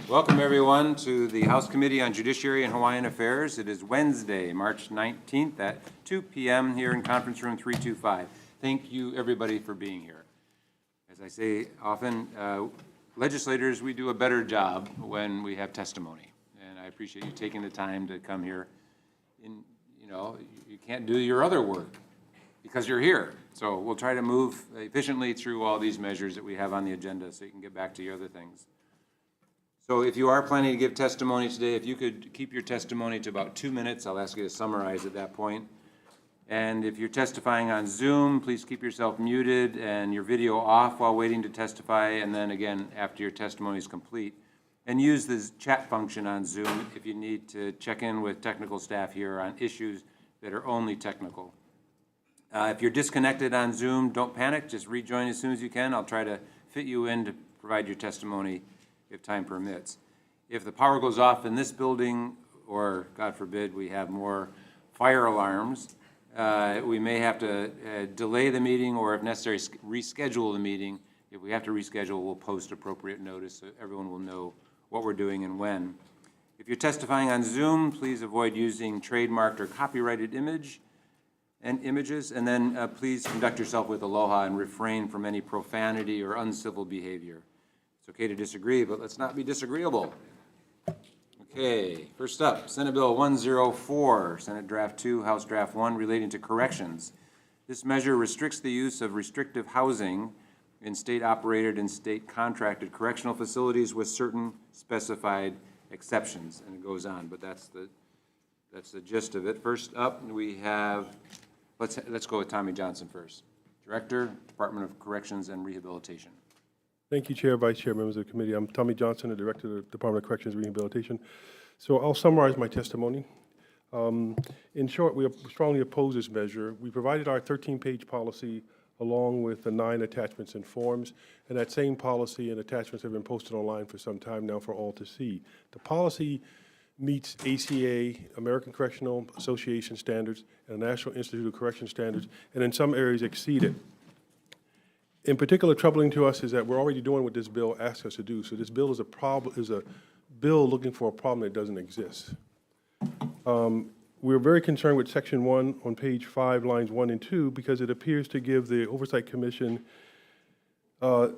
Welcome everyone to the House Committee on Judiciary and Hawaiian Affairs. It is Wednesday, March 19th at 2 p.m. here in Conference Room 325. Thank you everybody for being here. As I say often, legislators, we do a better job when we have testimony. And I appreciate you taking the time to come here. You can't do your other work because you're here. So we'll try to move efficiently through all these measures that we have on the agenda so you can get back to your other things. So if you are planning to give testimony today, if you could keep your testimony to about 2 minutes, I'll ask you to summarize at that point. And if you're testifying on Zoom, please keep yourself muted and your video off while waiting to testify, and then again after your testimony is complete. And use the chat function on Zoom if you need to check in with technical staff here on issues that are only technical. If you're disconnected on Zoom, don't panic, just rejoin as soon as you can. I'll try to fit you in to provide your testimony if time permits. If the power goes off in this building, or God forbid, we have more fire alarms, we may have to delay the meeting, or if necessary, reschedule the meeting. If we have to reschedule, we'll post appropriate notice so everyone will know what we're doing and when. If you're testifying on Zoom, please avoid using trademarked or copyrighted images, and then please conduct yourself with aloha and refrain from any profanity or uncivil behavior. It's okay to disagree, but let's not be disagreeable. Okay, first up, Senate Bill 104, Senate Draft 2, House Draft 1, relating to corrections. This measure restricts the use of restrictive housing in state-operated and state-contracted correctional facilities with certain specified exceptions, and it goes on, but that's the gist of it. First up, we have, let's go with Tommy Johnson first. Director, Department of Corrections and Rehabilitation. Thank you, Chair, Vice Chair, members of the committee. I'm Tommy Johnson, the Director of the Department of Corrections and Rehabilitation. So I'll summarize my testimony. In short, we strongly oppose this measure. We provided our 13-page policy along with the 9 attachments and forms, and that same policy and attachments have been posted online for some time now for all to see. The policy meets ACA, American Correctional Association standards, and the National Institute of Correction standards, and in some areas exceed it. In particular, troubling to us is that we're already doing what this bill asks us to do. So this bill is a bill looking for a problem that doesn't exist. We're very concerned with Section 1 on page 5, lines 1 and 2, because it appears to give the Oversight Commission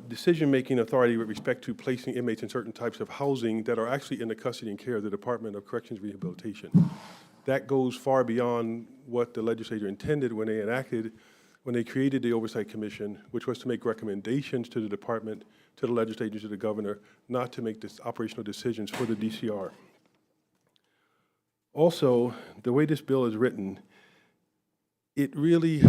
decision-making authority with respect to placing inmates in certain types of housing that are actually in the custody and care of the Department of Corrections and Rehabilitation. That goes far beyond what the legislature intended when they created the Oversight Commission, which was to make recommendations to the department, to the legislature, to the governor, not to make this operational decisions for the DCR. Also, the way this bill is written, it really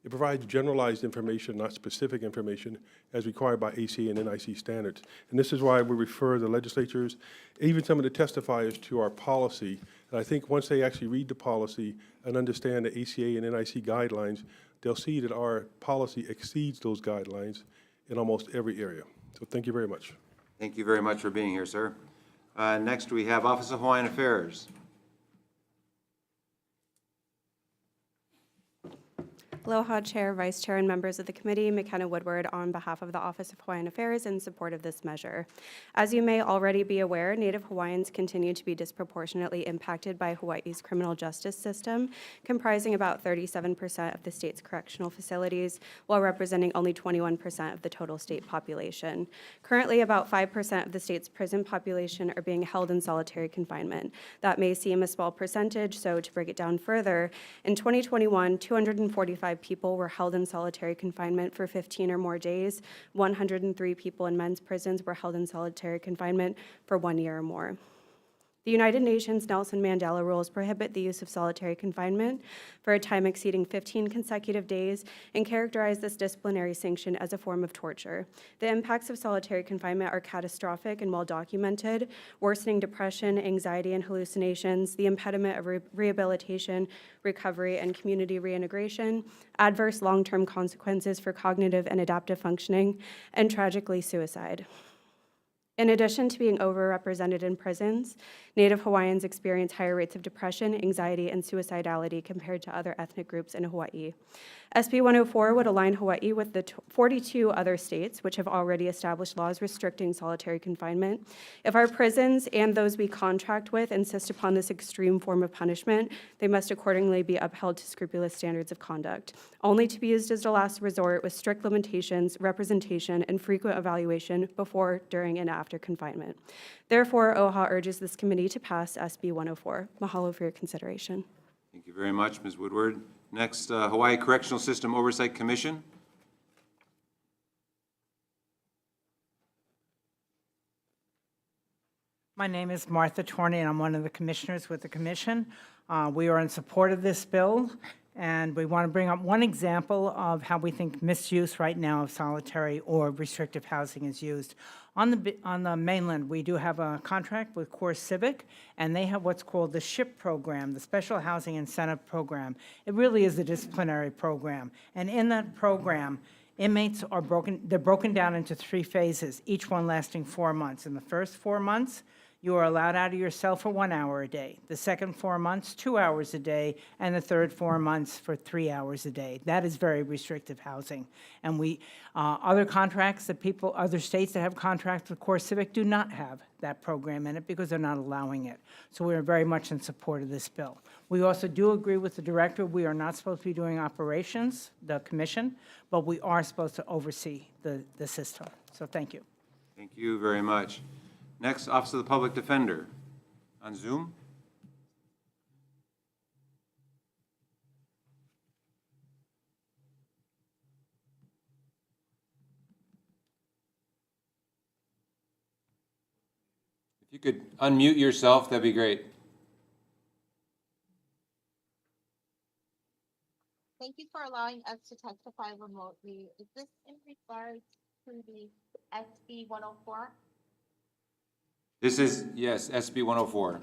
it provides generalized information, not specific information, as required by ACA and NIC standards. And this is why we refer the legislatures, even some of the testifiers, to our policy. And I think once they actually read the policy and understand the ACA and NIC guidelines, they'll see that our policy exceeds those guidelines in almost every area. So thank you very much. Thank you very much for being here, sir. Next, we have Office of Hawaiian Affairs. Aloha, Chair, Vice Chair, and members of the committee. McKenna Woodward on behalf of the Office of Hawaiian Affairs in support of this measure. As you may already be aware, Native Hawaiians continue to be disproportionately impacted by Hawaii's criminal justice system, comprising about 37% of the state's correctional facilities, while representing only 21% of the total state population. Currently, about 5% of the state's prison population are being held in solitary confinement. That may seem a small percentage, so to break it down further, in 2021, 245 people were held in solitary confinement for 15 or more days. 103 people in men's prisons were held in solitary confinement for 1 year or more. The United Nations Nelson Mandela rules prohibit the use of solitary confinement for a time exceeding 15 consecutive days and characterize this disciplinary sanction as a form of torture. The impacts of solitary confinement are catastrophic and well documented: worsening depression, anxiety, and hallucinations, the impediment of rehabilitation, recovery, and community reintegration, adverse long-term consequences for cognitive and adaptive functioning, and tragically, suicide. In addition to being overrepresented in prisons, Native Hawaiians experience higher rates of depression, anxiety, and suicidality compared to other ethnic groups in Hawaii. SB 104 would align Hawaii with the 42 other states which have already established laws restricting solitary confinement. If our prisons and those we contract with insist upon this extreme form of punishment, they must accordingly be upheld to scrupulous standards of conduct, only to be used as a last resort with strict limitations, representation, and frequent evaluation before, during, and after confinement. Therefore, OHA urges this committee to pass SB 104. Mahalo for your consideration. Thank you very much, Ms. Woodward. Next, Hawaii Correctional System Oversight Commission. My name is Martha Torney, and I'm one of the commissioners with the commission. We are in support of this bill, and we want to bring up one example of how we think misuse right now of solitary or restrictive housing is used. On the mainland, we do have a contract with Core Civic, and they have what's called the SHIP program, the Special Housing Incentive Program. It really is a disciplinary program, and in that program, inmates are broken down into 3 phases, each one lasting 4 months. In the first 4 months, you are allowed out of your cell for 1 hour a day. The second 4 months, 2 hours a day, and the third 4 months for 3 hours a day. That is very restrictive housing. And other contracts that other states that have contracts with Core Civic do not have that program in it because they're not allowing it. So we are very much in support of this bill. We also do agree with the director. We are not supposed to be doing operations, the commission, but we are supposed to oversee the system. So thank you. Thank you very much. Next, Office of the Public Defender. On Zoom? If you could unmute yourself, that'd be great. Thank you for allowing us to testify remotely. Is this in regards to the SB 104? This is, yes, SB 104.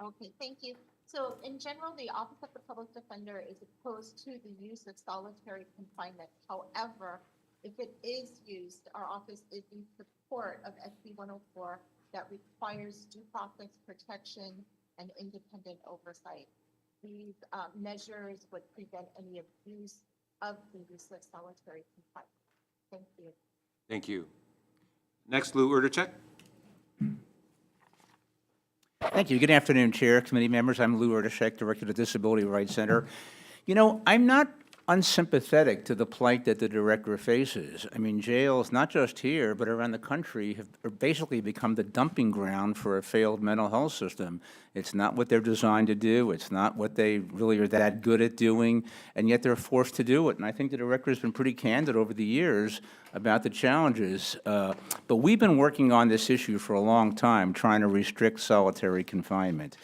Okay, thank you. So in general, the Office of the Public Defender is opposed to the use of solitary confinement. However, if it is used, our office is in support of SB 104 that requires due process protection and independent oversight. These measures would prevent any abuse of the use of solitary confinement. Thank you. Thank you. Next, Lou Erdechek. Thank you. Good afternoon, Chair, committee members. I'm Lou Erdechek, Director of the Disability Rights Center. You know, I'm not unsympathetic to the plight that the director faces. I mean, jails, not just here, but around the country, have basically become the dumping ground for a failed mental health system. It's not what they're designed to do. It's not what they really are that good at doing, and yet they're forced to do it. And I think the director has been pretty candid over the years about the challenges. But we've been working on this issue for a long time, trying to restrict solitary confinement.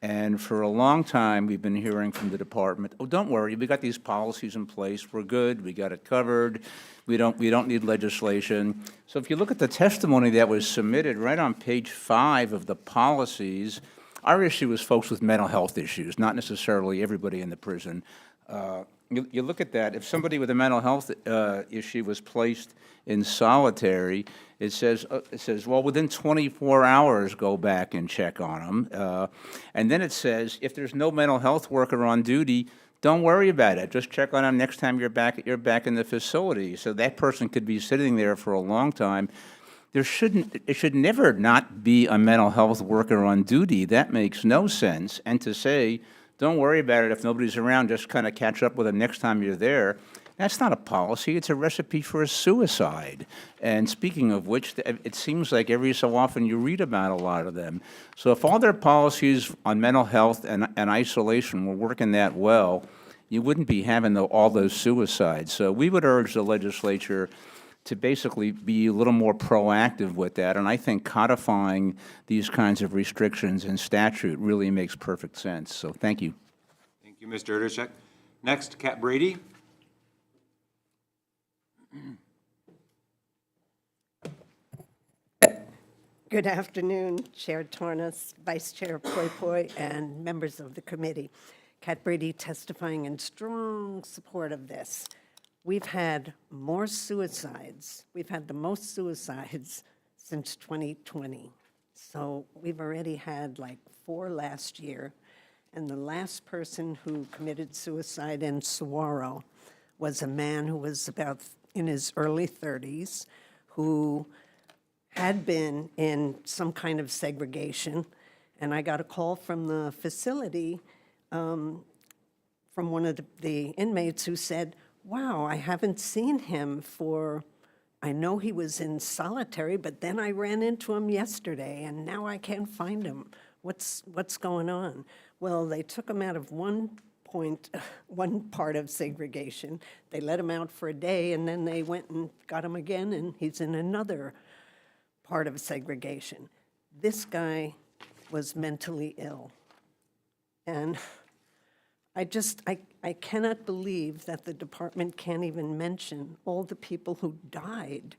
And for a long time, we've been hearing from the department, oh, don't worry, we got these policies in place, we're good, we got it covered, we don't need legislation. So if you look at the testimony that was submitted right on page 5 of the policies, our issue is folks with mental health issues, not necessarily everybody in the prison. You look at that, if somebody with a mental health issue was placed in solitary, it says, well, within 24 hours, go back and check on them. And then it says, if there's no mental health worker on duty, don't worry about it. Just check on them next time you're back in the facility. So that person could be sitting there for a long time. It should never not be a mental health worker on duty. That makes no sense. And to say, don't worry about it if nobody's around, just kind of catch up with them next time you're there. That's not a policy, it's a recipe for a suicide. And speaking of which, it seems like every so often you read about a lot of them. So if all their policies on mental health and isolation were working that well, you wouldn't be having all those suicides. So we would urge the legislature to basically be a little more proactive with that, and I think codifying these kinds of restrictions in statute really makes perfect sense. So thank you. Thank you, Mr. Erdechek. Next, Kat Brady. Good afternoon, Chair Tornes, Vice Chair Poi Poi, and members of the committee. Kat Brady testifying in strong support of this. We've had more suicides. We've had the most suicides since 2020. So we've already had like 4 last year. And the last person who committed suicide in Saguaro was a man who was about in his early 30s, who had been in some kind of segregation. And I got a call from the facility from one of the inmates who said, wow, I haven't seen him for, I know he was in solitary, but then I ran into him yesterday and now I can't find him. What's going on? Well, they took him out of one part of segregation. They let him out for a day and then they went and got him again and he's in another part of segregation. This guy was mentally ill. And I cannot believe that the department can't even mention all the people who died,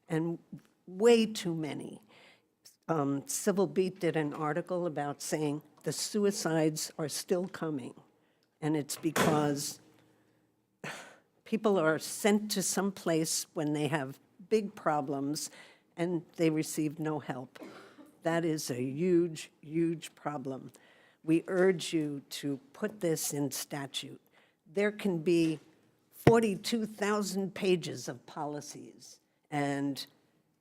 and way too many. Civil Beat did an article about saying the suicides are still coming, and it's because people are sent to some place when they have big problems and they receive no help. That is a huge, huge problem. We urge you to put this in statute. There can be 42,000 pages of policies, and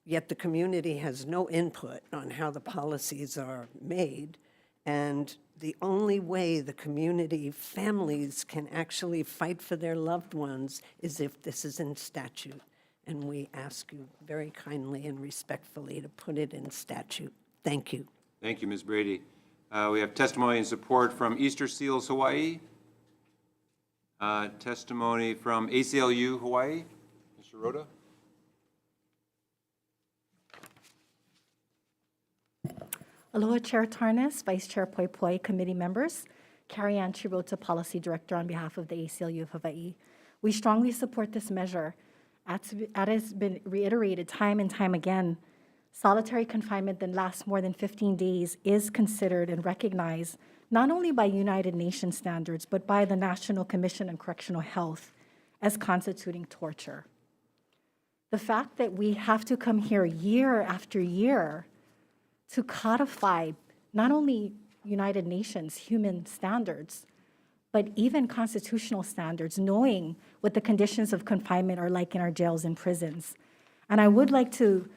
yet the community has no input on how the policies are made. And the only way the community, families can actually fight for their loved ones is if this is in statute. And we ask you very kindly and respectfully to put it in statute. Thank you. Thank you, Ms. Brady. We have testimony and support from Easter Seals Hawaii. Testimony from ACLU Hawaii. Mr. Rhoda? Aloha Chair Tarnas, Vice Chair Poi Poi, committee members, Carrie Ann Chirota, Policy Director on behalf of the ACLU of Hawaii. We strongly support this measure. As has been reiterated time and time again, solitary confinement that lasts more than 15 days is considered and recognized not only by United Nations standards, but by the National Commission on Correctional Health as constituting torture. The fact that we have to come here year after year to codify not only United Nations human standards, but even constitutional standards, knowing what the conditions of confinement are like in our jails and prisons. And I would like to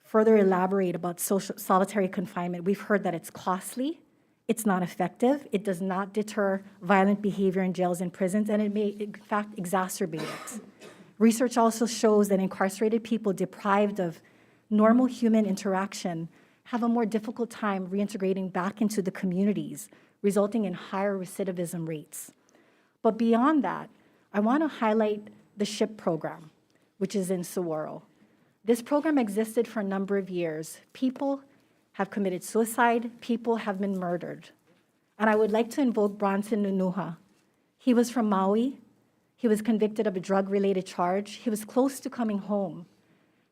further elaborate about solitary confinement. We've heard that it's costly, it's not effective, it does not deter violent behavior in jails and prisons, and it may, in fact, exacerbate it. Research also shows that incarcerated people deprived of normal human interaction have a more difficult time reintegrating back into the communities, resulting in higher recidivism rates. But beyond that, I want to highlight the SHIP program, which is in Saguaro. This program existed for a number of years. People have committed suicide, people have been murdered. And I would like to invoke Bronson Nunuha. He was from Maui. He was convicted of a drug-related charge. He was close to coming home.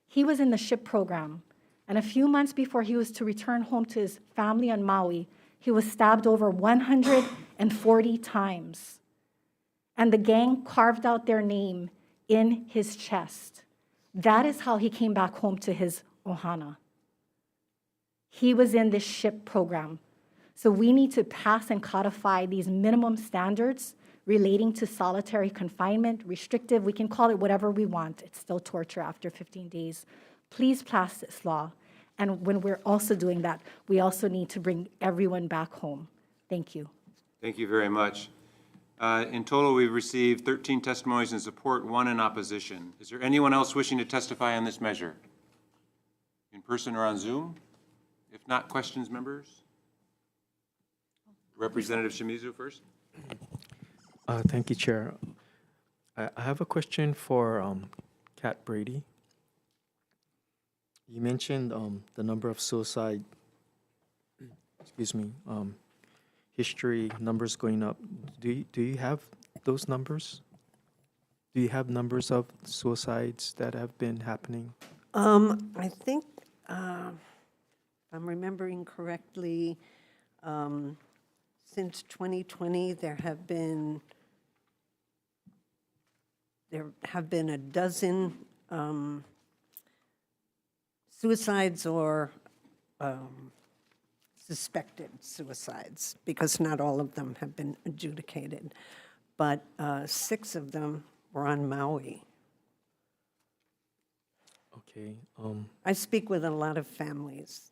He was in the SHIP program. And a few months before he was to return home to his family on Maui, he was stabbed over 140 times. And the gang carved out their name in his chest. That is how he came back home to his ohana. He was in this SHIP program. So we need to pass and codify these minimum standards relating to solitary confinement, restrictive, we can call it whatever we want. It's still torture after 15 days. Please pass this law. And when we're also doing that, we also need to bring everyone back home. Thank you. Thank you very much. In total, we've received 13 testimonies in support, 1 in opposition. Is there anyone else wishing to testify on this measure? In person or on Zoom? If not, questions, members? Representative Shimizu first. Thank you, Chair. I have a question for Kat Brady. You mentioned the number of suicide, history numbers going up. Do you have those numbers? Do you have numbers of suicides that have been happening? I think, if I'm remembering correctly, since 2020, there have been a dozen suicides or suspected suicides, because not all of them have been adjudicated. But 6 of them were on Maui. Okay. I speak with a lot of families.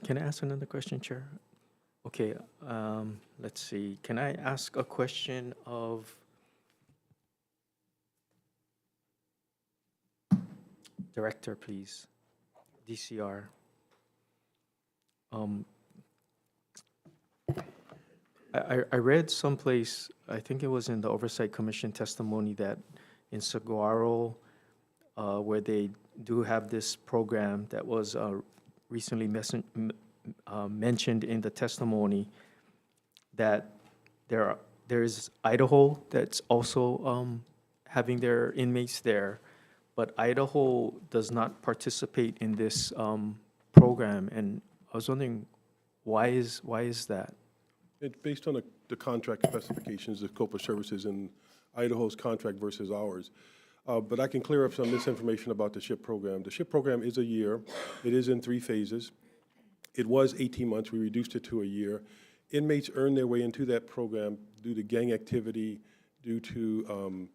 Can I ask another question, Chair? Okay, let's see. Can I ask a question of Director, please? DCR. I read someplace, I think it was in the Oversight Commission testimony, that in Saguaro, where they do have this program that was recently mentioned in the testimony, that there's Idaho that's also having their inmates there, but Idaho does not participate in this program, and I was wondering, why is that? It's based on the contract specifications, the scope of services in Idaho's contract versus ours. But I can clear up some misinformation about the SHIP program. The SHIP program is a year. It is in 3 phases. It was 18 months. We reduced it to a year. Inmates earn their way into that program due to gang activity, due to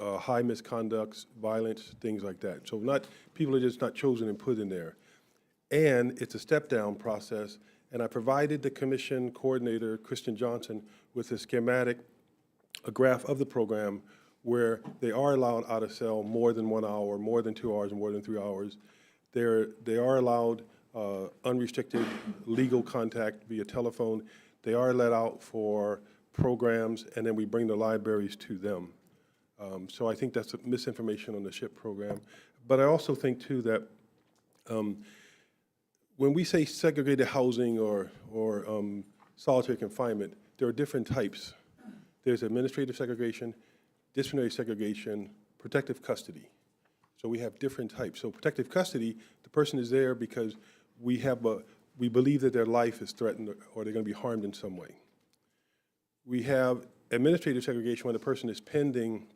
high misconducts, violence, things like that. So people are just not chosen and put in there. And it's a step-down process. And I provided the commission coordinator, Kristen Johnson, with a schematic, a graph of the program where they are allowed out of cell more than 1 hour, more than 2 hours, more than 3 hours. They are allowed unrestricted legal contact via telephone. They are let out for programs, and then we bring the libraries to them. So I think that's a misinformation on the SHIP program. But I also think, too, that when we say segregated housing or solitary confinement, there are different types. There's administrative segregation, disciplinary segregation, protective custody. So we have different types. So protective custody, the person is there because we believe that their life is threatened or they're going to be harmed in some way. We have administrative segregation when the person is pending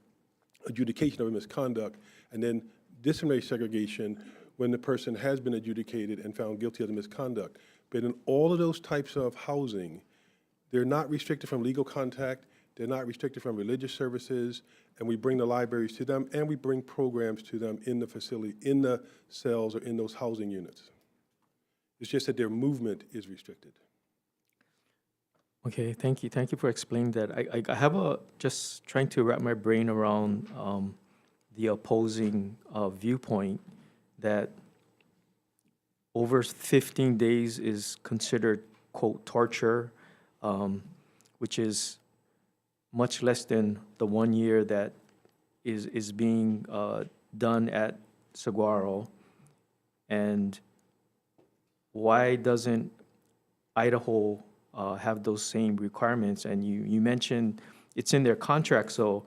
adjudication of a misconduct, and then disciplinary segregation when the person has been adjudicated and found guilty of the misconduct. But in all of those types of housing, they're not restricted from legal contact, they're not restricted from religious services, and we bring the libraries to them, and we bring programs to them in the facility, in the cells, or in those housing units. It's just that their movement is restricted. Okay, thank you. Thank you for explaining that. I have just trying to wrap my brain around the opposing viewpoint that over 15 days is considered, quote, torture, which is much less than the 1 year that is being done at Saguaro. And why doesn't Idaho have those same requirements? And you mentioned it's in their contract, so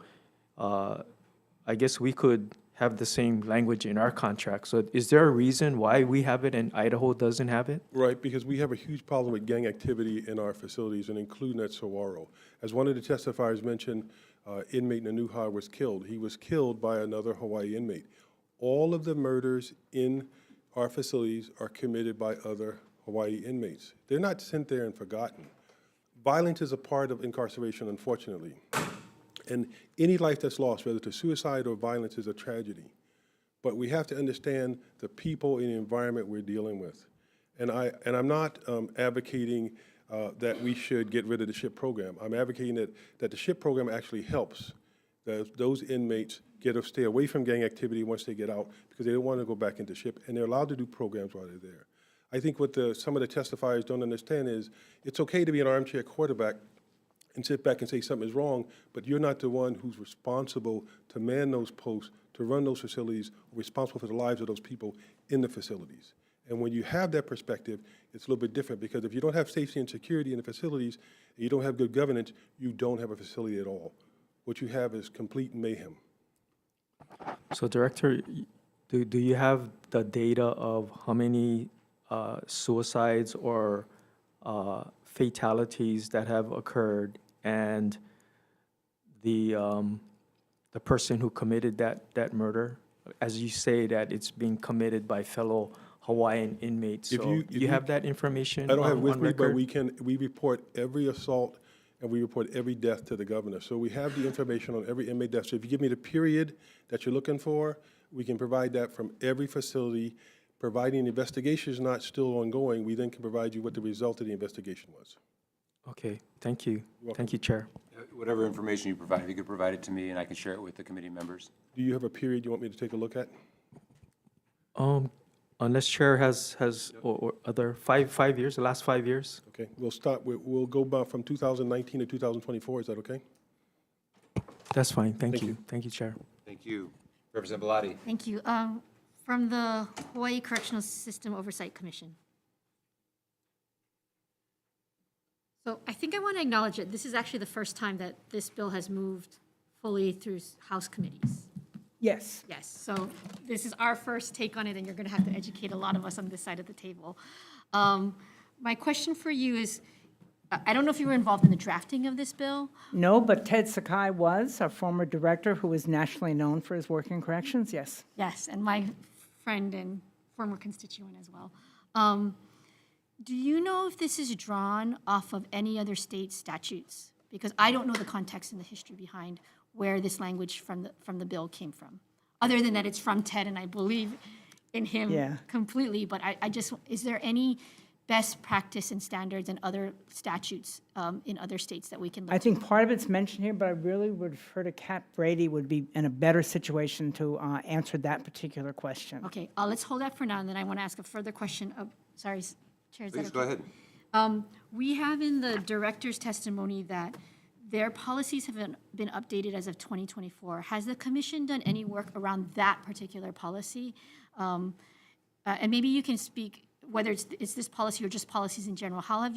I guess we could have the same language in our contract. So is there a reason why we have it and Idaho doesn't have it? Right, because we have a huge problem with gang activity in our facilities, and including at Saguaro. As one of the testifiers mentioned, inmate Nanuha was killed. He was killed by another Hawaii inmate. All of the murders in our facilities are committed by other Hawaii inmates. They're not sent there and forgotten. Violence is a part of incarceration, unfortunately. And any life that's lost, whether it's suicide or violence, is a tragedy. But we have to understand the people in the environment we're dealing with. And I'm not advocating that we should get rid of the SHIP program. I'm advocating that the SHIP program actually helps those inmates stay away from gang activity once they get out, because they don't want to go back into SHIP, and they're allowed to do programs while they're there. I think what some of the testifiers don't understand is it's okay to be an armchair quarterback and sit back and say something is wrong, but you're not the one who's responsible to man those posts, to run those facilities, responsible for the lives of those people in the facilities. And when you have that perspective, it's a little bit different, because if you don't have safety and security in the facilities, and you don't have good governance, you don't have a facility at all. What you have is complete mayhem. So Director, do you have the data of how many suicides or fatalities that have occurred, and the person who committed that murder? as you say, that it's being committed by fellow Hawaiian inmates. If So you- do you have that information I don't have it on with me, but record? we report every assault and we report every death to the governor. So we have the information on every inmate death. So if you give me the period that you're looking for, we can provide that from every facility. Providing the investigation is not still ongoing, we then can provide you what the result of the investigation was. Okay, thank you. Thank you, Chair. Whatever information you provide, if you could provide it to me and I can share it with the committee members. Do you have a period you want me to take a look at? Unless Chair has, or other, 5 years, the last 5 years? Okay, we'll go about from 2019 to 2024, is that okay? That's fine, thank you. Thank you, Chair. Thank you. Representative Belatti. Thank you. From the Hawaii Correctional System Oversight Commission. So I think I want to acknowledge that this is actually the first time that this bill has moved fully through House committees. Yes. Yes, so this is our first take on it, and you're going to have to educate a lot of us on this side of the table. My question for you is, I don't know if you were involved in the drafting of this bill. No, but Ted Sakai was, our former director, who is nationally known for his work in corrections, yes. Yes, and my friend and former constituent as well. Do you know if this is drawn off of any other state statutes? Because I don't know the context and the history behind where this language from the bill came from, other than that it's from Ted, and I believe in him Yeah. completely. But I just, is there any best practice and standards and other statutes in other states that we can look I to? think part of it's mentioned here, but I really would refer to Kat Brady would be in a better situation to answer that particular question. Okay, let's hold that for now, and then I want to ask a further question. Sorry, Chair, is that Please, go okay? ahead. We have in the director's testimony that their policies have been updated as of 2024. Has the commission done any work around that particular policy? And maybe you can speak, whether it's this policy or just policies in general. How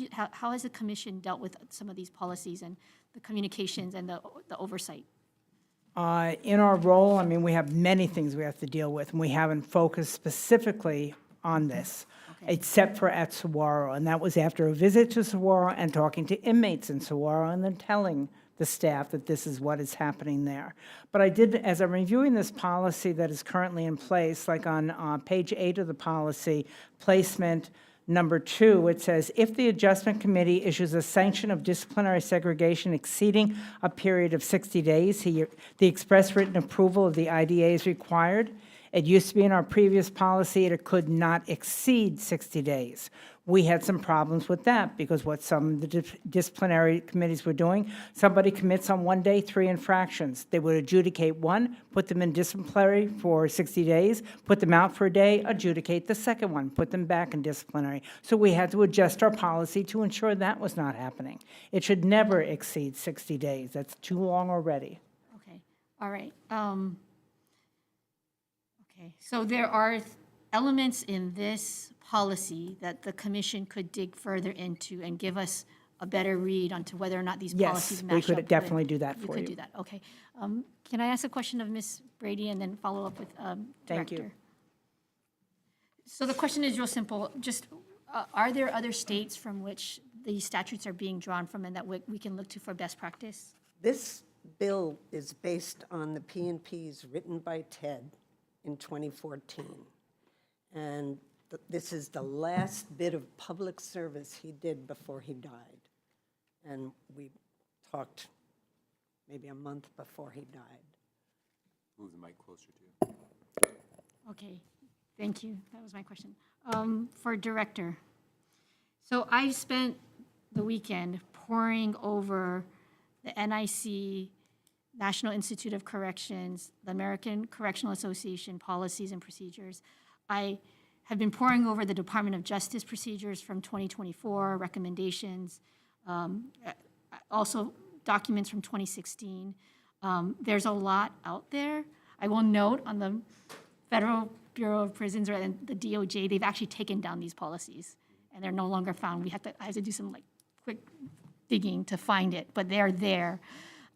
has the commission dealt with some of these policies and the communications and the oversight? In our role, I mean, we have many things we have to deal with, and we haven't focused specifically on this, except for at Saguaro. And that was after a visit to Saguaro and talking to inmates in Saguaro and then telling the staff that this is what is happening there. But I did, as I'm reviewing this policy that is currently in place, like on page 8 of the policy, placement number 2, it says, if the adjustment committee issues a sanction of disciplinary segregation exceeding a period of 60 days, the express written approval of the IDA is required. It used to be in our previous policy, it could not exceed 60 days. We had some problems with that because what some of the disciplinary committees were doing, somebody commits on one day 3 infractions. They would adjudicate one, put them in disciplinary for 60 days, put them out for a day, adjudicate the second one, put them back in disciplinary. So we had to adjust our policy to ensure that was not happening. It should never exceed 60 days. That's too long already. Okay, all right. Okay, so there are elements in this policy that the commission could dig further into and give us a better read onto whether or not these policies Yes, match we up could with- definitely do that for You could you. do that, okay. Can I ask a question of Ms. Brady and then follow up with Thank you. Director? So the question is real simple, just are there other states from which these statutes are being drawn from and that we can look to for best practice? This bill is based on the P&Ps written by Ted in 2014. And this is the last bit of public service he did before he died. And we talked maybe a month before he died. Move the mic closer to you. Okay, thank you. That was my question. For Director, so I spent the weekend poring over the NIC, National Institute of Corrections, the American Correctional Association policies and procedures. I have been poring over the Department of Justice procedures from 2024, recommendations, also documents from 2016. There's a lot out there. I will note on the Federal Bureau of Prisons or the DOJ, they've actually taken down these policies and they're no longer found. I had to do some quick digging to find it, but they're there.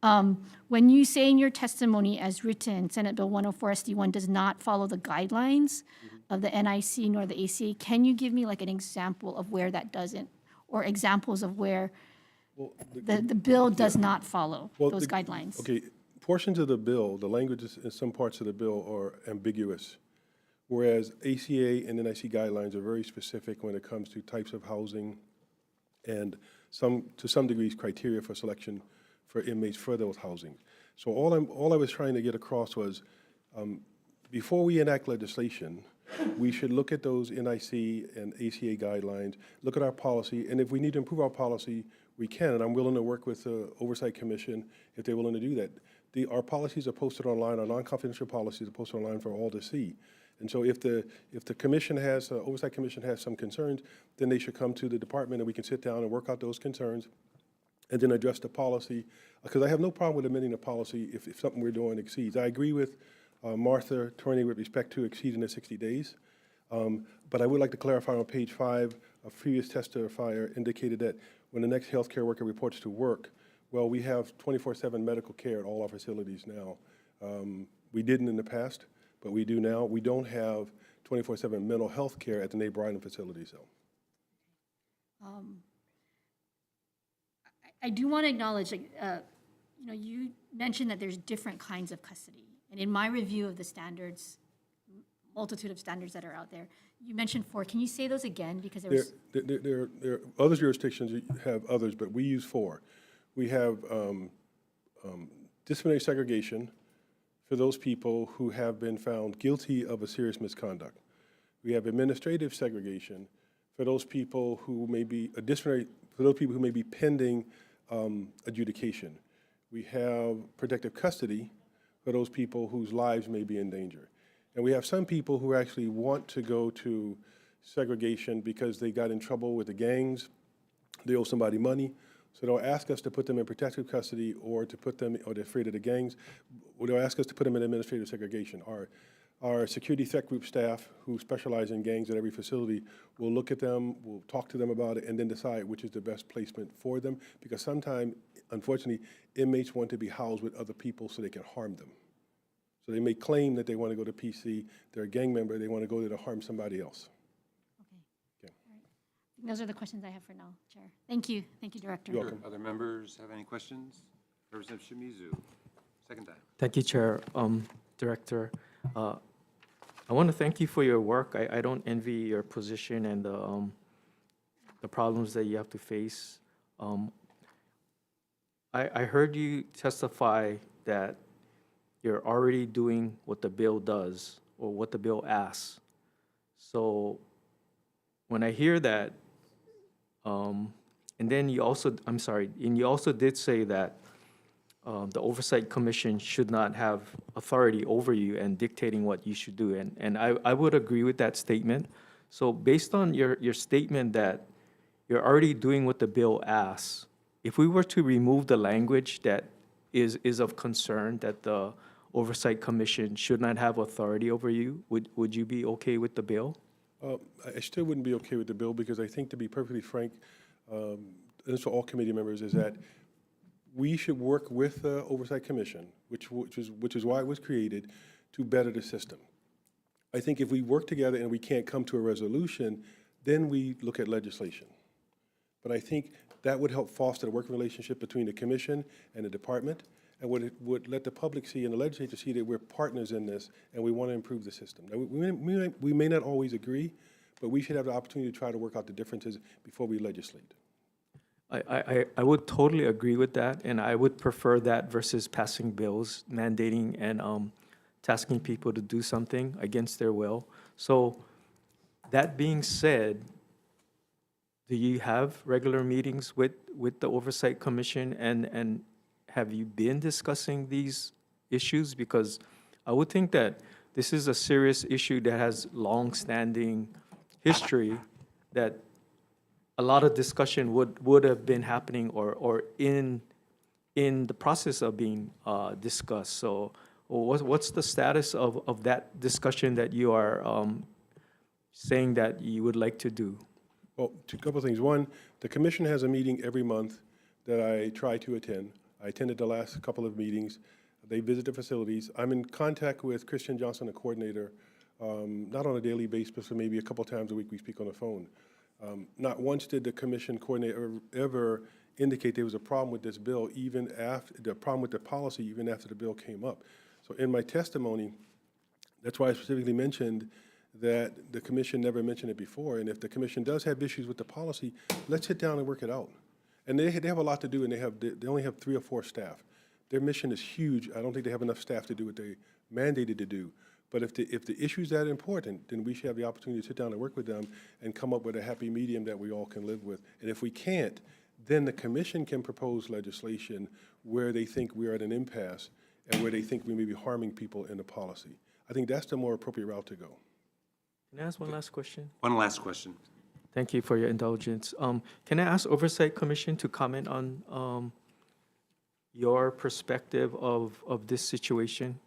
When you say in your testimony as written, Senate Bill 104 SD1 does not follow the guidelines of the NIC nor the ACA, can you give me an example of where that doesn't, or examples of where the bill does not follow those guidelines? Okay, portions of the bill, the languages in some parts of the bill are ambiguous, whereas ACA and NIC guidelines are very specific when it comes to types of housing and to some degrees, criteria for selection for inmates for those housing. So all I was trying to get across was, before we enact legislation, we should look at those NIC and ACA guidelines, look at our policy, and if we need to improve our policy, we can, and I'm willing to work with the Oversight Commission if they're willing to do that. Our policies are posted online, our non-confidential policies are posted online for all to see. And so if the commission has, Oversight Commission has some concerns, then they should come to the department and we can sit down and work out those concerns and then address the policy. Because I have no problem with amending the policy if something we're doing exceeds. I agree with Martha Torney with respect to exceeding the 60 days. But I would like to clarify on page 5, a previous testifier indicated that when the next healthcare worker reports to work, well, we have 24/7 medical care at all our facilities now. We didn't in the past, but we do now. We don't have 24/7 mental health care at the Neighbor Island facilities, though. I do want to acknowledge, like, you mentioned that there's different kinds of custody. And in my review of the standards, multitude of standards that are out there, you mentioned 4. Can you say those again? Because there was. There are other jurisdictions that have others, but we use 4. We have disciplinary segregation for those people who have been found guilty of a serious misconduct. We have administrative segregation for those people who may be for those people who may be pending adjudication. We have protective custody for those people whose lives may be in danger. And we have some people who actually want to go to segregation because they got in trouble with the gangs, they owe somebody money, so they'll ask us to put them in protective custody or they're afraid of the gangs, or they'll ask us to put them in administrative segregation. Our security threat group staff who specialize in gangs at every facility will look at them, will talk to them about it, and then decide which is the best placement for them, because sometimes, unfortunately, inmates want to be housed with other people so they can harm them. So they may claim that they want to go to PC, they're a gang member, they want to go there to harm somebody else. Okay. All right. Those are the questions I have for now, Chair. Thank you. Thank you, Director. You're welcome. Other members have any questions? Representative Shimizu, second time. Thank you, Chair. Director, I want to thank you for your work. I don't envy your position and the problems that you have to face. I heard you testify that you're already doing what the bill does or what the bill asks. So when I hear that, and then you also, I'm sorry, and you also did say that the Oversight Commission should not have authority over you and dictating what you should do. And I would agree with that statement. So based on your statement that you're already doing what the bill asks, if we were to remove the language that is of concern that the Oversight Commission should not have authority over you, would you be okay with the bill? I still wouldn't be okay with the bill because I think, to be perfectly frank, and this for all committee members, is that we should work with the Oversight Commission, which is why it was created, to better the system. I think if we work together and we can't come to a resolution, then we look at legislation. But I think that would help foster the working relationship between the commission and the department, and would let the public see and the legislature see that we're partners in this and we want to improve the system. Now, we may not always agree, but we should have the opportunity to try to work out the differences before we legislate. I would totally agree with that, and I would prefer that versus passing bills mandating and tasking people to do something against their will. So that being said, do you have regular meetings with the Oversight Commission, and have you been discussing these issues? Because I would think that this is a serious issue that has long-standing history, that a lot of discussion would have been happening or in the process of being discussed. So what's the status of that discussion that you are saying that you would like to do? Well, a couple of things. One, the commission has a meeting every month that I try to attend. I attended the last couple of meetings. They visit the facilities. I'm in contact with Christian Johnson, the coordinator, not on a daily basis, but maybe a couple times a week we speak on the phone. Not once did the commission coordinator ever indicate there was a problem with this bill even after, the problem with the policy even after the bill came up. So in my testimony, that's why I specifically mentioned that the commission never mentioned it before, and if the commission does have issues with the policy, let's sit down and work it out. And they have a lot to do, and they only have 3 or 4 staff. Their mission is huge. I don't think they have enough staff to do what they mandated to do. But if the issue's that important, then we should have the opportunity to sit down and work with them and come up with a happy medium that we all can live with. And if we can't, then the commission can propose legislation where they think we are at an impasse and where they think we may be harming people in the policy. I think that's the more appropriate route to go. Can I ask one last question? One last question. Thank you for your indulgence. Can I ask Oversight Commission to comment on your perspective of this situation?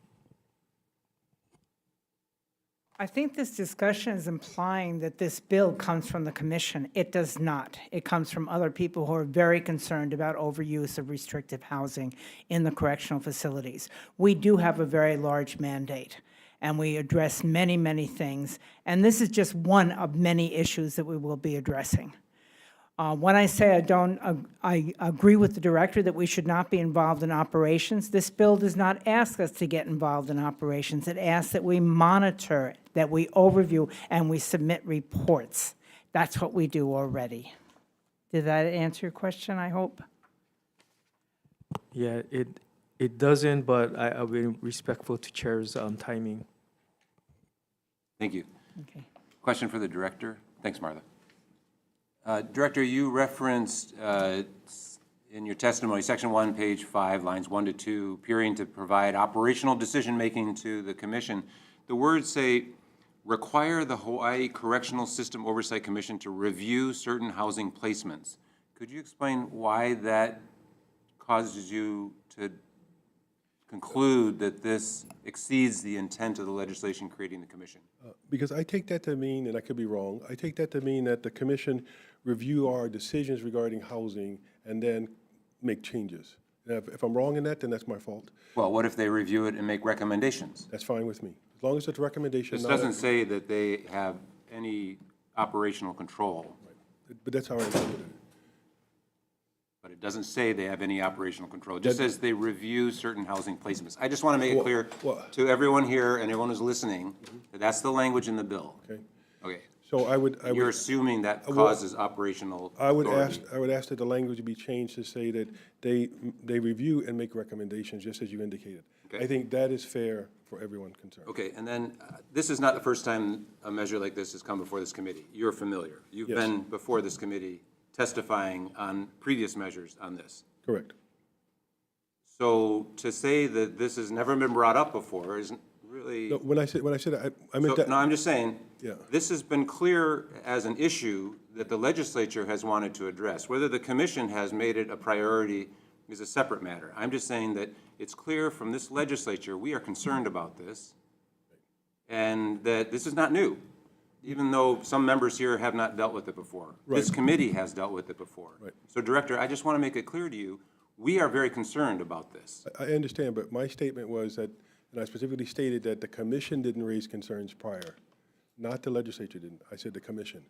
I think this discussion is implying that this bill comes from the commission. It does not. It comes from other people who are very concerned about overuse of restrictive housing in the correctional facilities. We do have a very large mandate, and we address many, many things, and this is just one of many issues that we will be addressing. When I say I agree with the director that we should not be involved in operations, this bill does not ask us to get involved in operations. It asks that we monitor, that we overview, and we submit reports. That's what we do already. Did that answer your question, I hope? Yeah, it doesn't, but I'll be respectful to Chair's timing. Thank you. Okay. Question for the director? Thanks, Martha. Director, you referenced in your testimony, section 1, page 5, lines 1 to 2, appearing to provide operational decision-making to the commission. The words say, require the Hawaii Correctional System Oversight Commission to review certain housing placements. Could you explain why that causes you to conclude that this exceeds the intent of the legislation creating the commission? Because I take that to mean, and I could be wrong, I take that to mean that the commission review our decisions regarding housing and then make changes. And if I'm wrong in that, then that's my fault. Well, what if they review it and make recommendations? That's fine with me. As long as it's a recommendation. This not doesn't say that they have any operational control, But that's how I interpret it. but it doesn't say they have any operational control. It just says they review certain housing placements. I just want to make it clear to everyone here and everyone who's listening that that's the language in the bill. Okay. Okay. So You're assuming that causes operational I would authority. ask that the language be changed to say that they review and make recommendations, just as you indicated. Okay. I think that is fair for everyone concerned. Okay, and then this is not the first time a measure like this has come before this committee. You're familiar. You've Yes. been before this committee testifying on previous measures on this. Correct. So to say that this has never been brought up before isn't really. No, when I said that, I meant So, that. no, I'm just saying, Yeah. this has been clear as an issue that the legislature has wanted to address. Whether the commission has made it a priority is a separate matter. I'm just saying that it's clear from this legislature, we are concerned about this, and that this is not new, even though some members here have not dealt with it before. This Right. committee has dealt with it before. Right. So, Director, I just want to make it clear to you, we are very concerned about this. I understand, but my statement was that, and I specifically stated that the commission didn't raise concerns prior, not the legislature didn't. I said the commission.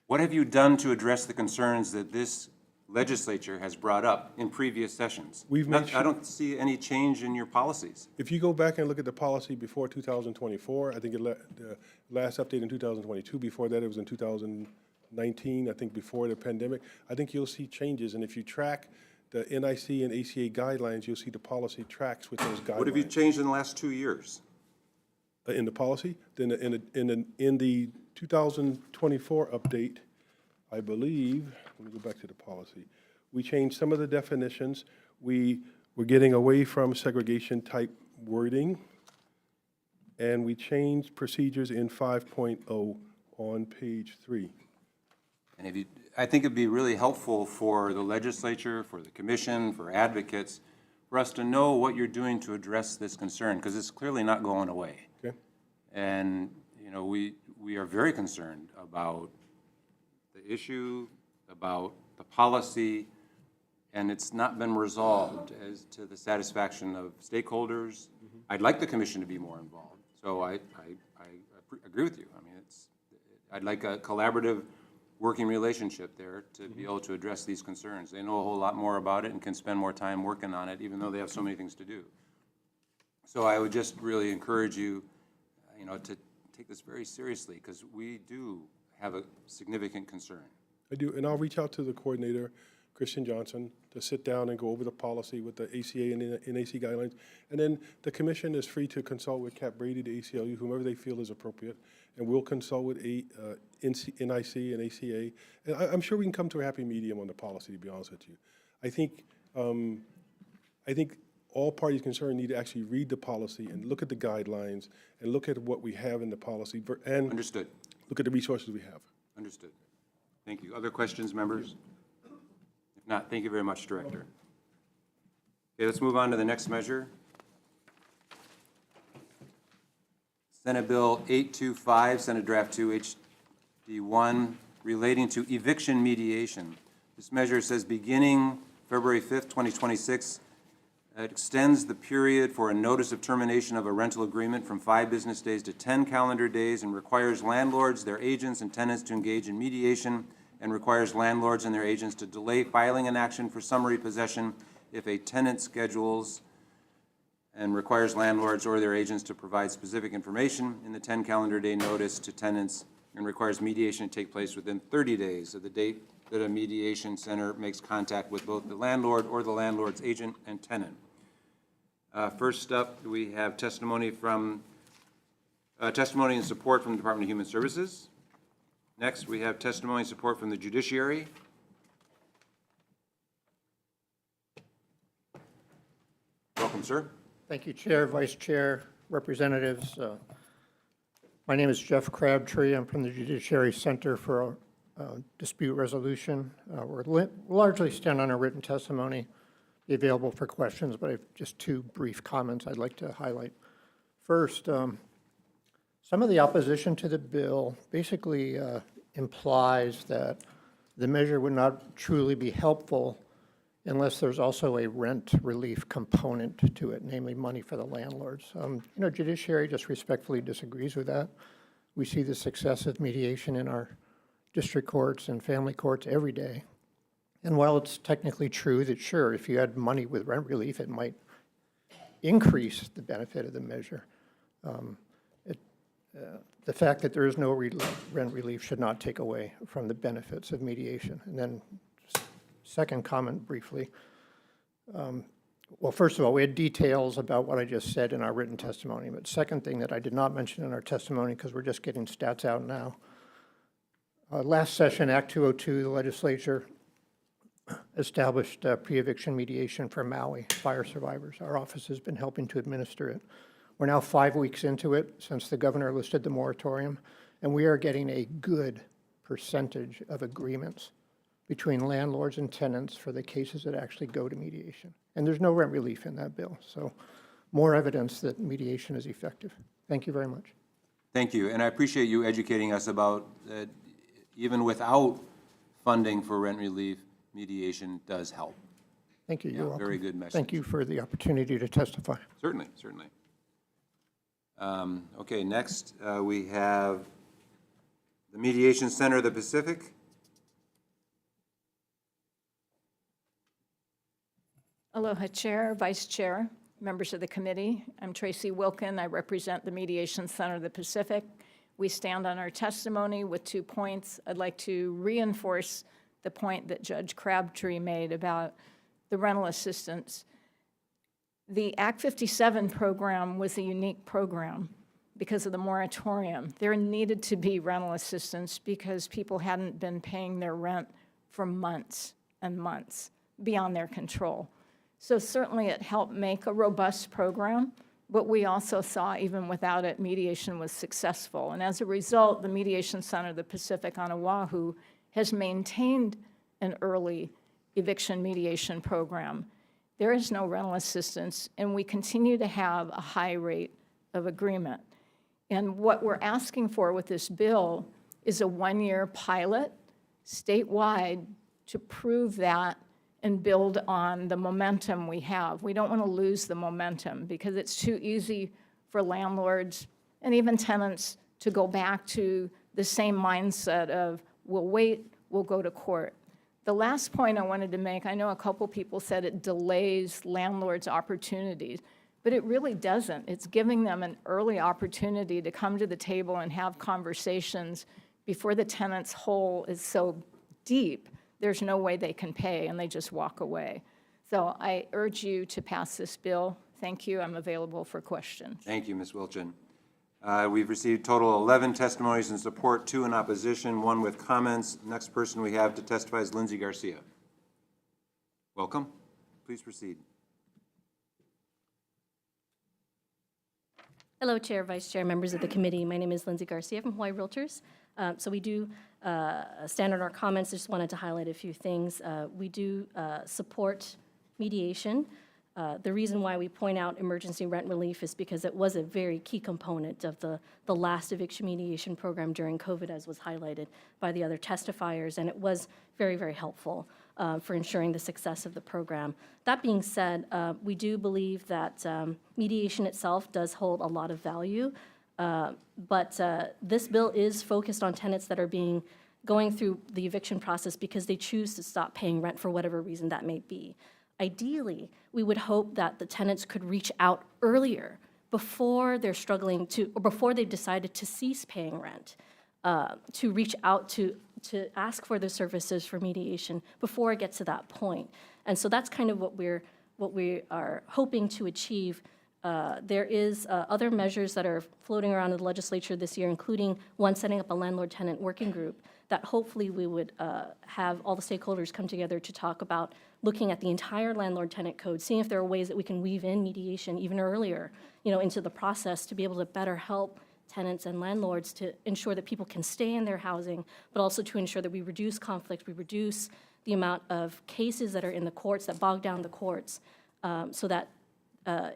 What have you done to address the concerns that this legislature has brought up in previous sessions? We've made I don't see any change in your policies. If you go back and look at the policy before 2024, I think the last update in 2022, before that it was in 2019, I think before the pandemic, I think you'll see changes. And if you track the NIC and ACA guidelines, you'll see the policy tracks with those guidelines. What have you changed in the last 2 years? In the policy? Then in the 2024 update, I believe, let me go back to the policy. We changed some of the definitions. We were getting away from segregation type wording. And we changed procedures in 5.0 on page 3. And if you, I think it'd be really helpful for the legislature, for the commission, for advocates, for us to know what you're doing to address this concern, because it's clearly not going away. Okay? And, you know, we are very concerned about the issue, about the policy, and it's not been resolved as to the satisfaction of stakeholders. I'd like the commission to be more involved. So I agree with you. I mean, I'd like a collaborative working relationship there to be able to address these concerns. They know a whole lot more about it and can spend more time working on it, even though they have so many things to do. So I would just really encourage you, to take this very seriously, because we do have a significant concern. I do, and I'll reach out to the coordinator, Christian Johnson, to sit down and go over the policy with the ACA and NAC guidelines. And then the commission is free to consult with Cap Brady, the ACLU, whomever they feel is appropriate, and we'll consult with NIC and ACA. And I'm sure we can come to a happy medium on the policy, to be honest with you. I think all parties concerned need to actually read the policy and look at the guidelines and look at what we have in the policy and Understood. look at the resources we have. Understood. Thank you. Other questions, members? If not, thank you very much, Director. Okay, let's move on to the next measure. Senate Bill 825, Senate Draft 2, HD1, relating to eviction mediation. This measure says beginning February 5th, 2026, it extends the period for a notice of termination of a rental agreement from 5 business days to 10 calendar days, and requires landlords, their agents, and tenants to engage in mediation, and requires landlords and their agents to delay filing an action for summary possession if a tenant schedules, and requires landlords or their agents to provide specific information in the 10 calendar day notice to tenants, and requires mediation to take place within 30 days of the date that a mediation center makes contact with both the landlord or the landlord's agent and tenant. First up, we have testimony and support from the Department of Human Services. Next, we have testimony and support from the judiciary. Welcome, sir. Thank you, Chair, Vice Chair, Representatives. My name is Jeff Crabtree. I'm from the Judiciary Center for Dispute Resolution. We're largely stand on a written testimony, be available for questions, but I have just 2 brief comments I'd like to highlight. First, some of the opposition to the bill basically implies that the measure would not truly be helpful unless there's also a rent relief component to it, namely money for the landlords. Judiciary just respectfully disagrees with that. We see the success of mediation in our district courts and family courts every day. And while it's technically true that, sure, if you had money with rent relief, it might increase the benefit of the measure, the fact that there is no rent relief should not take away from the benefits of mediation. And then, second comment briefly. Well, first of all, we had details about what I just said in our written testimony. But second thing that I did not mention in our testimony, because we're just getting stats out now. Last session, Act 202, the legislature established pre-eviction mediation for Maui fire survivors. Our office has been helping to administer it. We're now 5 weeks into it since the governor listed the moratorium, and we are getting a good percentage of agreements between landlords and tenants for the cases that actually go to mediation. And there's no rent relief in that bill, so more evidence that mediation is effective. Thank you very much. Thank you, and I appreciate you educating us about even without funding for rent relief, mediation does help. Thank you. You're welcome. Very good message. Thank you for the opportunity to testify. Certainly, certainly. Okay, next we have the Mediation Center of the Pacific. Aloha, Chair, Vice Chair, members of the committee. I'm Tracy Wilkin. I represent the Mediation Center of the Pacific. We stand on our testimony with 2 points. I'd like to reinforce the point that Judge Crabtree made about the rental assistance. The Act 57 program was a unique program because of the moratorium. There needed to be rental assistance because people hadn't been paying their rent for months and months beyond their control. So certainly it helped make a robust program, but we also saw even without it, mediation was successful. And as a result, the Mediation Center of the Pacific on Oahu has maintained an early eviction mediation program. There is no rental assistance, and we continue to have a high rate of agreement. And what we're asking for with this bill is a 1-year pilot statewide to prove that and build on the momentum we have. We don't want to lose the momentum because it's too easy for landlords and even tenants to go back to the same mindset of we'll wait, we'll go to court. The last point I wanted to make, I know a couple people said it delays landlords' opportunities, but it really doesn't. It's giving them an early opportunity to come to the table and have conversations before the tenant's hole is so deep, there's no way they can pay, and they just walk away. So I urge you to pass this bill. Thank you. I'm available for questions. Thank you, Ms. Wilchin. We've received total 11 testimonies in support, 2 in opposition, 1 with comments. Next person we have to testify is Lindsay Garcia. Welcome. Please proceed. Hello, Chair, Vice Chair, members of the committee. My name is Lindsay Garcia from Hawaii Realtors. So we do stand on our comments. I just wanted to highlight a few things. We do support mediation. The reason why we point out emergency rent relief is because it was a very key component of the last eviction mediation program during COVID, as was highlighted by the other testifiers, and it was very, very helpful for ensuring the success of the program. That being said, we do believe that mediation itself does hold a lot of value, but this bill is focused on tenants that are going through the eviction process because they choose to stop paying rent for whatever reason that may be. Ideally, we would hope that the tenants could reach out earlier before they're struggling to, or before they've decided to cease paying rent, to reach out to ask for the services for mediation before it gets to that point. And so that's kind of what we are hoping to achieve. There is other measures that are floating around in the legislature this year, including one setting up a landlord-tenant working group that hopefully we would have all the stakeholders come together to talk about looking at the entire landlord-tenant code, seeing if there are ways that we can weave in mediation even earlier, into the process to be able to better help tenants and landlords to ensure that people can stay in their housing, but also to ensure that we reduce conflict, we reduce the amount of cases that are in the courts that bog down the courts, so that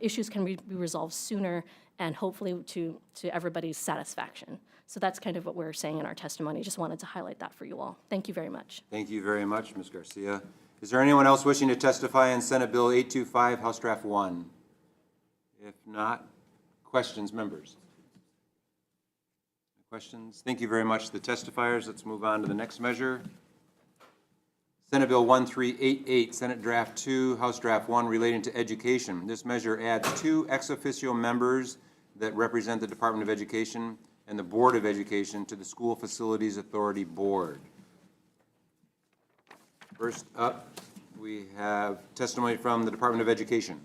issues can be resolved sooner and hopefully to everybody's satisfaction. So that's kind of what we're saying in our testimony. Just wanted to highlight that for you all. Thank you very much. Thank you very much, Ms. Garcia. Is there anyone else wishing to testify on Senate Bill 825, House Draft 1? If not, questions, members? Questions? Thank you very much to the testifiers. Let's move on to the next measure. Senate Bill 1388, Senate Draft 2, House Draft 1, relating to education. This measure adds 2 ex officio members that represent the Department of Education and the Board of Education to the School Facilities Authority Board. First up, we have testimony from the Department of Education.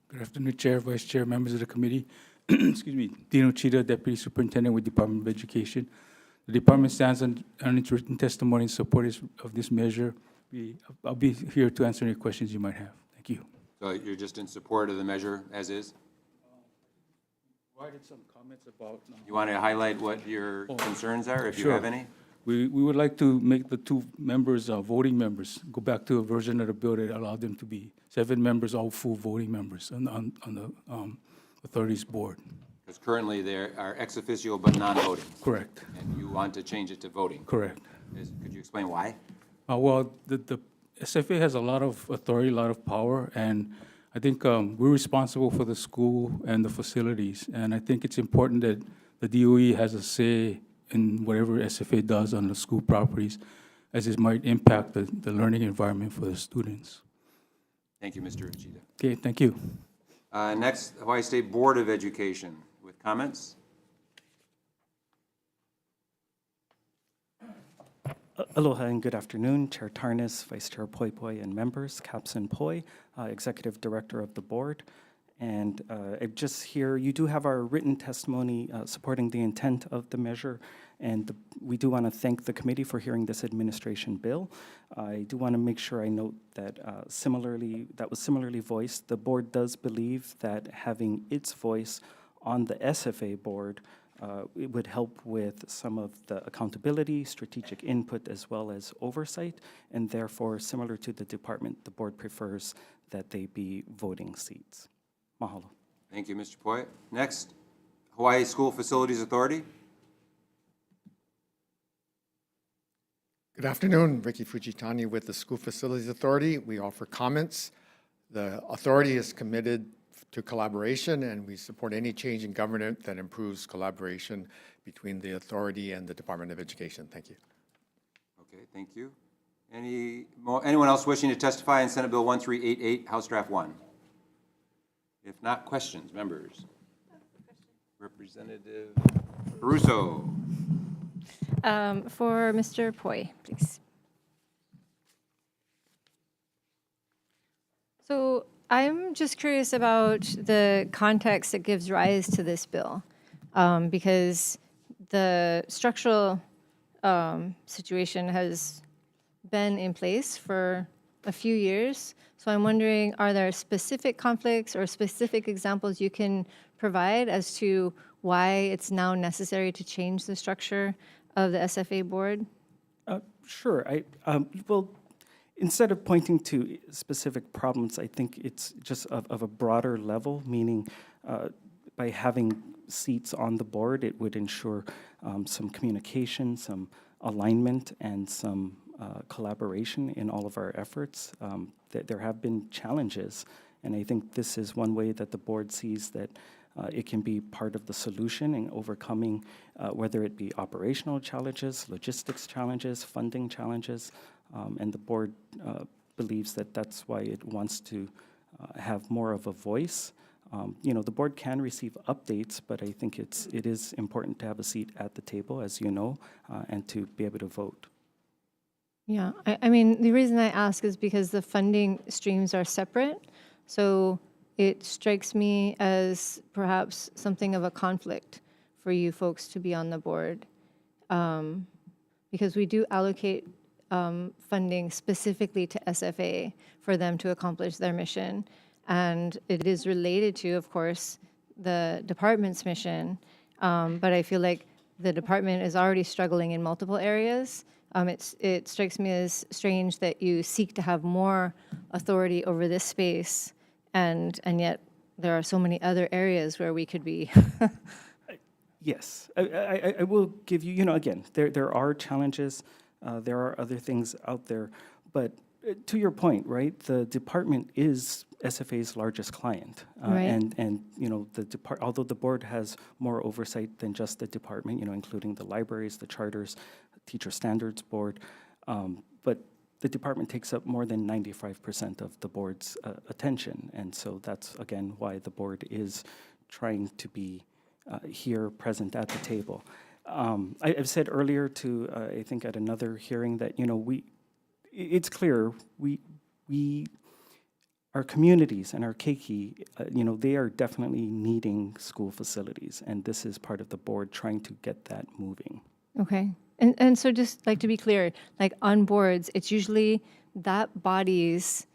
Good afternoon, Chair, Vice Chair, members of the committee. Excuse me, Dino Chida, Deputy Superintendent with Department of Education. The department stands on its written testimony in support of this measure. I'll be here to answer any questions you might have. Thank you. So you're just in support of the measure as is? Provided some comments about. You want to highlight what your concerns are, if you Sure. have any? We would like to make the 2 members voting members, go back to a version of the bill that allowed them to be 7 members, all full voting members on the authorities board. Because currently there are ex officio but non-voting. Correct. And you want to change it to voting. Correct. Could you explain why? Well, the SFA has a lot of authority, a lot of power, and I think we're responsible for the school and the facilities. And I think it's important that the DOE has a say in whatever SFA does on the school properties, as it might impact the learning environment for the students. Thank you, Mr. Uchida. Okay, thank you. Next, Hawaii State Board of Education with comments. Aloha and good afternoon, Chair Tarnas, Vice Chair Poi Poi, and members, Capson Poi, Executive Director of the Board. And just here, you do have our written testimony supporting the intent of the measure, and we do want to thank the committee for hearing this administration bill. I do want to make sure I note that that was similarly voiced. The board does believe that having its voice on the SFA board it would help with some of the accountability, strategic input, as well as oversight, and therefore, similar to the department, the board prefers that they be voting seats. Mahalo. Thank you, Mr. Poi. Next, Hawaii School Facilities Authority. Good afternoon, Ricky Fujitani with the School Facilities Authority. We offer comments. The authority is committed to collaboration, and we support any change in government that improves collaboration between the authority and the Department of Education. Thank you. Okay, thank you. Anyone else wishing to testify in Senate Bill 1388, House Draft 1? If not, questions, members? Representative Russo. For Mr. Poi, please. So I'm just curious about the context that gives rise to this bill, because the structural situation has been in place for a few years. So I'm wondering, are there specific conflicts or specific examples you can provide as to why it's now necessary to change the structure of the SFA board? Sure. Well, instead of pointing to specific problems, I think it's just of a broader level, meaning by having seats on the board, it would ensure some communication, some alignment, and some collaboration in all of our efforts. There have been challenges, and I think this is one way that the board sees that it can be part of the solution in overcoming whether it be operational challenges, logistics challenges, funding challenges, and the board believes that that's why it wants to have more of a voice. The board can receive updates, but I think it is important to have a seat at the table, as you know, and to be able to vote. Yeah, I mean, the reason I ask is because the funding streams are separate. So it strikes me as perhaps something of a conflict for you folks to be on the board. Because we do allocate funding specifically to SFA for them to accomplish their mission. And it is related to, of course, the department's mission. But I feel like the department is already struggling in multiple areas. It strikes me as strange that you seek to have more authority over this space, and yet there are so many other areas where we could be. Yes, I will give you, again, there are challenges, there are other things out there, but to your point, right, the department is SFA's largest client. Right. And although the board has more oversight than just the department, including the libraries, the charters, teacher standards board, but the department takes up more than 95% of the board's attention. And so that's, again, why the board is trying to be here present at the table. I've said earlier to, I think at another hearing that, it's clear our communities and our keiki, they are definitely needing school facilities. And this is part of the board trying to get that moving. Okay. And so just like to be clear, like on boards, it's usually that body's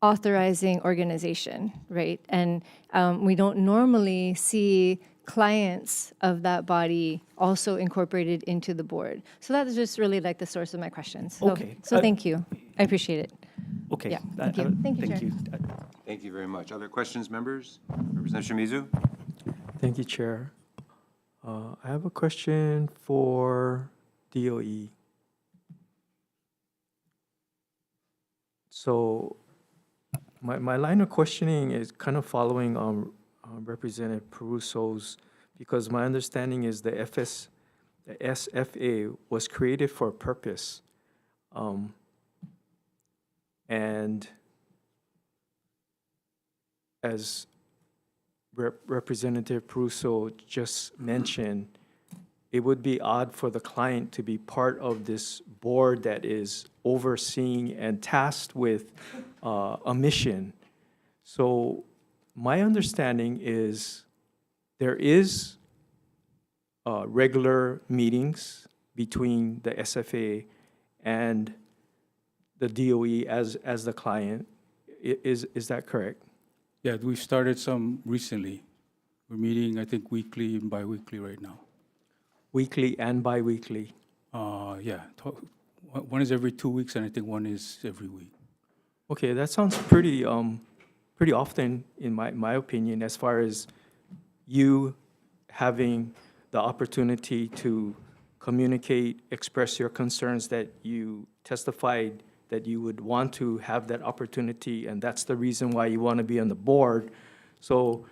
authorizing organization, right? And we don't normally see clients of that body also incorporated into the board. So that is just really like the source of my questions. So, Okay. So thank you. I appreciate it. Okay. Yeah, thank you. Thank you, Chair. Thank you very much. Other questions, members? Representative Shimizu? Thank you, Chair. I have a question for DOE. So my line of questioning is kind of following Representative Peruso's, because my understanding is the SFA was created for a purpose. And as Representative Peruso just mentioned, it would be odd for the client to be part of this board that is overseeing and tasked with a mission. So my understanding is there is regular meetings between the SFA and the DOE as the client. Is that correct? Yeah, we've started some recently. We're meeting, I think, weekly and bi-weekly right now. Weekly and bi-weekly? Yeah, one is every 2 weeks, and I think one is every week. Okay, that sounds pretty often, in my opinion, as far as you having the opportunity to communicate, express your concerns that you testified that you would want to have that opportunity, and that's the reason why you want to be on the board. So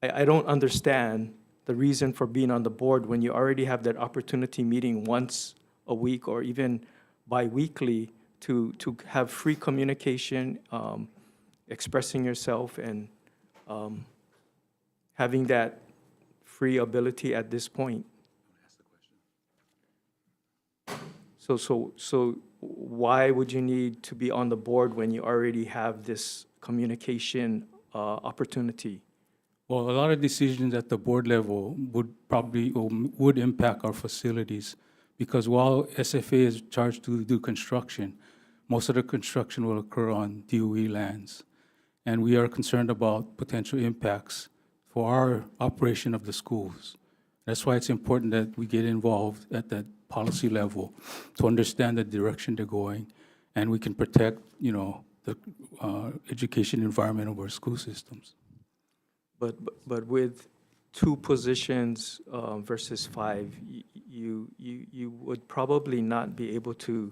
I don't understand the reason for being on the board when you already have that opportunity meeting once a week or even bi-weekly to have free communication, expressing yourself, and having that free ability at this point. So why would you need to be on the board when you already have this communication opportunity? Well, a lot of decisions at the board level would probably, or would impact our facilities, because while SFA is charged to do construction, most of the construction will occur on DOE lands. And we are concerned about potential impacts for our operation of the schools. That's why it's important that we get involved at that policy level to understand the direction they're going, and we can protect, the education environment of our school systems. But with 2 positions versus 5, you would probably not be able to,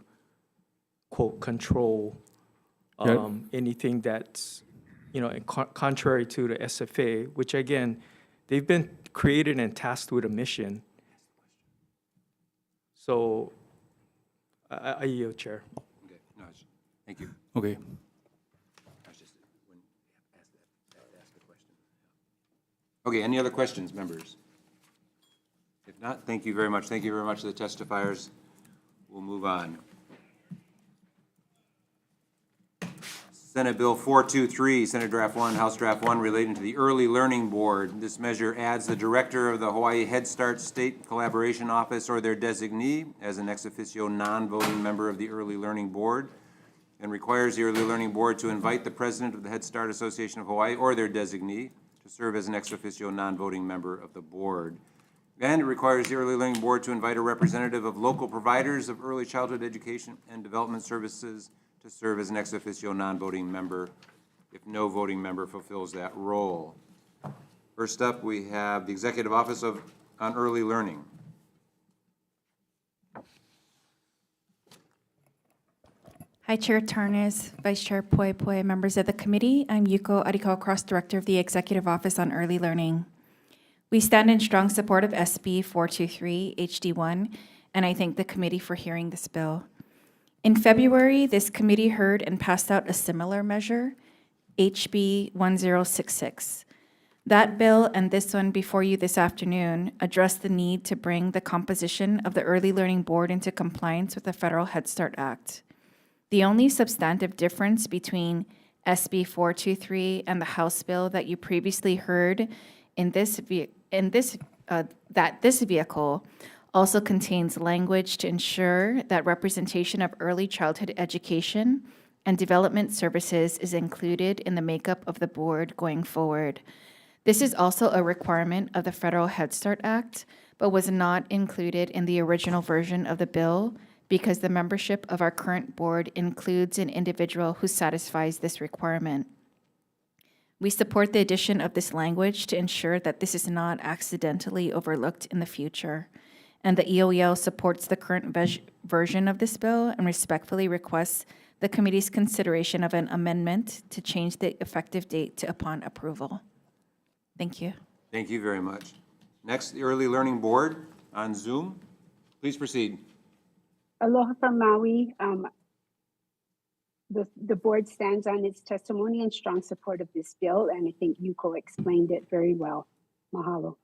quote, control anything that's, contrary to the SFA, which again, they've been created and tasked with a mission. So I yield, Chair. Okay, no, thank you. Okay. Okay, any other questions, members? If not, thank you very much. Thank you very much to the testifiers. We'll move on. Senate Bill 423, Senate Draft 1, House Draft 1, relating to the Early Learning Board. This measure adds the director of the Hawaii Head Start State Collaboration Office or their designee as an ex officio non-voting member of the Early Learning Board, and requires the Early Learning Board to invite the president of the Head Start Association of Hawaii or their designee to serve as an ex officio non-voting member of the board. And it requires the Early Learning Board to invite a representative of local providers of early childhood education and development services to serve as an ex officio non-voting member if no voting member fulfills that role. First up, we have the Executive Office on Early Learning. Hi, Chair Tarnas, Vice Chair Poi, members of the committee. I'm Yuko Arikawa, Cross Director of the Executive Office on Early Learning. We stand in strong support of SB 423 HD1, and I thank the committee for hearing this bill. In February, this committee heard and passed out a similar measure, HB 1066. That bill and this one before you this afternoon address the need to bring the composition of the Early Learning Board into compliance with the Federal Head Start Act. The only substantive difference between SB 423 and the House bill that you previously heard this vehicle also contains language to ensure that representation of early childhood education and development services is included in the makeup of the board going forward. This is also a requirement of the Federal Head Start Act, but was not included in the original version of the bill because the membership of our current board includes an individual who satisfies this requirement. We support the addition of this language to ensure that this is not accidentally overlooked in the future. And the EOEL supports the current version of this bill and respectfully requests the committee's consideration of an amendment to change the effective date to upon approval. Thank you. Thank you very much. Next, the Early Learning Board on Zoom. Please proceed. Aloha from Maui. The board stands on its testimony in strong support of this bill, and I think Yuko explained it very well. Mahalo.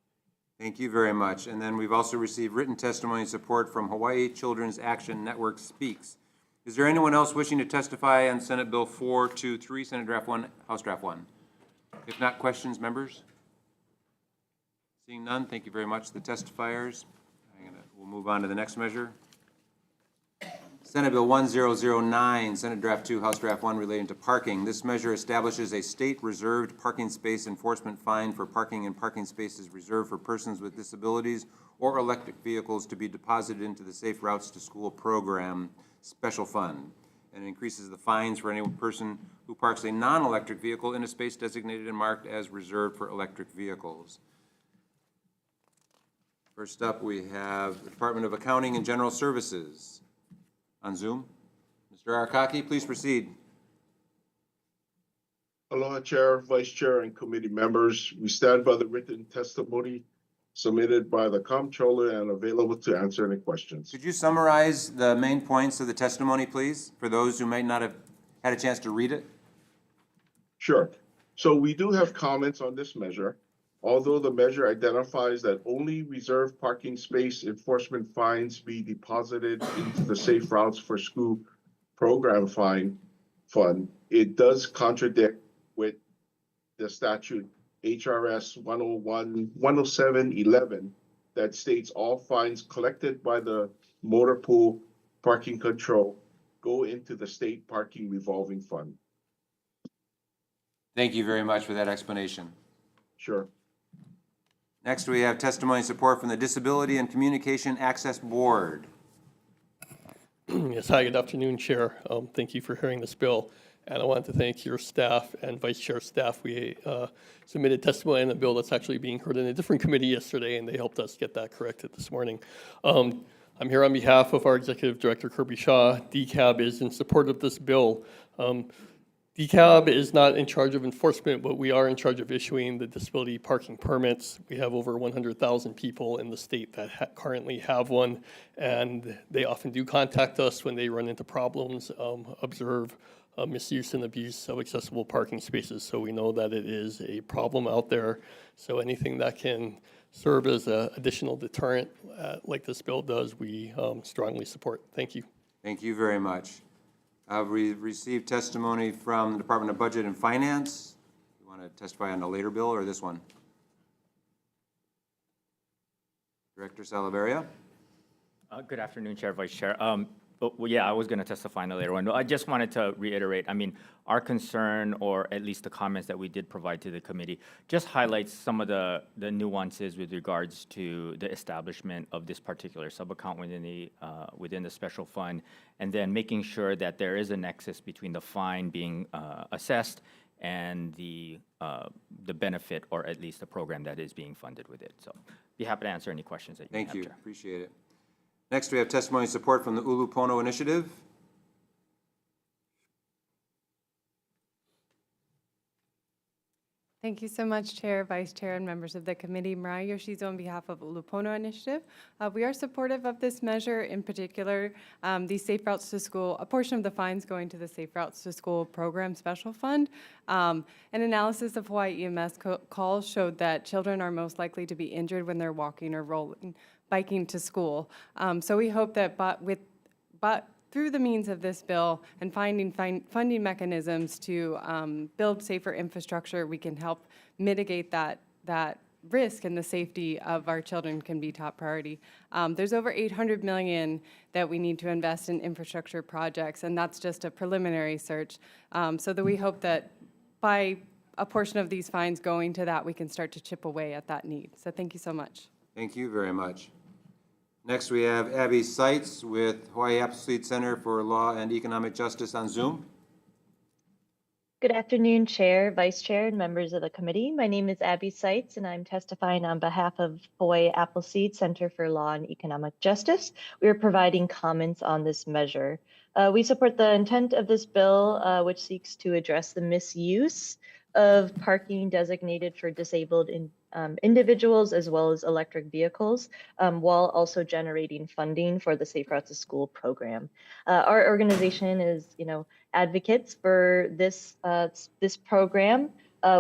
Thank you very much. And then we've also received written testimony and support from Hawaii Children's Action Network Speaks. Is there anyone else wishing to testify on Senate Bill 423, Senate Draft 1, House Draft 1? If not, questions, members? Seeing none, thank you very much to the testifiers. We'll move on to the next measure. Senate Bill 1009, Senate Draft 2, House Draft 1, relating to parking. This measure establishes a state-reserved parking space enforcement fine for parking in parking spaces reserved for persons with disabilities or electric vehicles to be deposited into the Safe Routes to School program special fund, and increases the fines for any person who parks a non-electric vehicle in a space designated and marked as reserved for electric vehicles. First up, we have the Department of Accounting and General Services. On Zoom, Mr. Arakaki, please proceed. Aloha Chair, Vice Chair, and committee members. We stand by the written testimony submitted by the comptroller and available to answer any questions. Could you summarize the main points of the testimony, please, for those who might not have had a chance to read it? Sure. So we do have comments on this measure. Although the measure identifies that only reserved parking space enforcement fines be deposited into the Safe Routes for School program fund, it does contradict with the statute HRS 10711 that states all fines collected by the motor pool parking control go into the state parking revolving fund. Thank you very much for that explanation. Sure. Next, we have testimony support from the Disability and Communication Access Board. Yes, hi, good afternoon, Chair. Thank you for hearing this bill. And I want to thank your staff and Vice Chair staff. We submitted testimony on the bill that's actually being heard in a different committee yesterday, and they helped us get that corrected this morning. I'm here on behalf of our Executive Director, Kirby Shaw. DCAB is in support of this bill. DCAB is not in charge of enforcement, but we are in charge of issuing the disability parking permits. We have over 100,000 people in the state that currently have one, and they often do contact us when they run into problems, observe misuse and abuse of accessible parking spaces. So we know that it is a problem out there. So anything that can serve as an additional deterrent like this bill does, we strongly support. Thank you. Thank you very much. We received testimony from the Department of Budget and Finance. You want to testify on a later bill or this one? Director Salaveria. Good afternoon, Chair, Vice Chair. Well, yeah, I was going to testify on the later one. I just wanted to reiterate, I mean, our concern, or at least the comments that we did provide to the committee, just highlights some of the nuances with regards to the establishment of this particular sub-account within the special fund, and then making sure that there is a nexus between the fine being assessed and the benefit, or at least the program that is being funded with it. So be happy to answer any questions that you may have. Thank you. Chair. Appreciate it. Next, we have testimony support from the Ulupono Initiative. Thank you so much, Chair, Vice Chair, and members of the committee. Mariah Yoshizo on behalf of Ulupono Initiative. We are supportive of this measure, in particular, the Safe Routes to School, a portion of the fines going to the Safe Routes to School program special fund. An analysis of Hawaii EMS calls showed that children are most likely to be injured when they're walking or biking to school. So we hope that through the means of this bill and finding funding mechanisms to build safer infrastructure, we can help mitigate that risk, and the safety of our children can be top priority. There's over $800 million that we need to invest in infrastructure projects, and that's just a preliminary search. So that we hope that by a portion of these fines going to that, we can start to chip away at that need. So thank you so much. Thank you very much. Next, we have Abby Seitz with Hawaii Appleseed Center for Law and Economic Justice on Zoom. Good afternoon, Chair, Vice Chair, and members of the committee. My name is Abby Seitz, and I'm testifying on behalf of Hawaii Appleseed Center for Law and Economic Justice. We are providing comments on this measure. We support the intent of this bill, which seeks to address the misuse of parking designated for disabled individuals as well as electric vehicles, while also generating funding for the Safe Routes to School program. Our organization is, advocates for this program,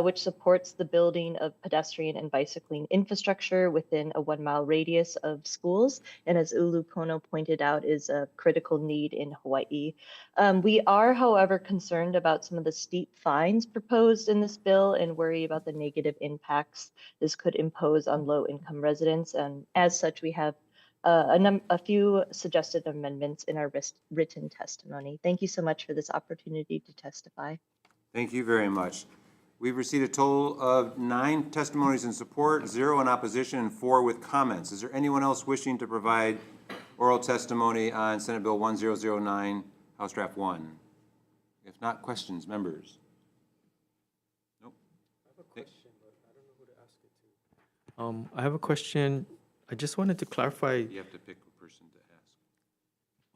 which supports the building of pedestrian and bicycling infrastructure within a 1 mile radius of schools, and as Ulupono pointed out, is a critical need in Hawaii. We are, however, concerned about some of the steep fines proposed in this bill and worry about the negative impacts this could impose on low-income residents, and as such, we have a few suggested amendments in our written testimony. Thank you so much for this opportunity to testify. Thank you very much. We've received a total of 9 testimonies in support, 0 in opposition, and 4 with comments. Is there anyone else wishing to provide oral testimony on Senate Bill 1009, House Draft 1? If not, questions, members? Nope. I have a question, but I don't know who to ask it to. I have a question. I just wanted to clarify. You have to pick a person to ask.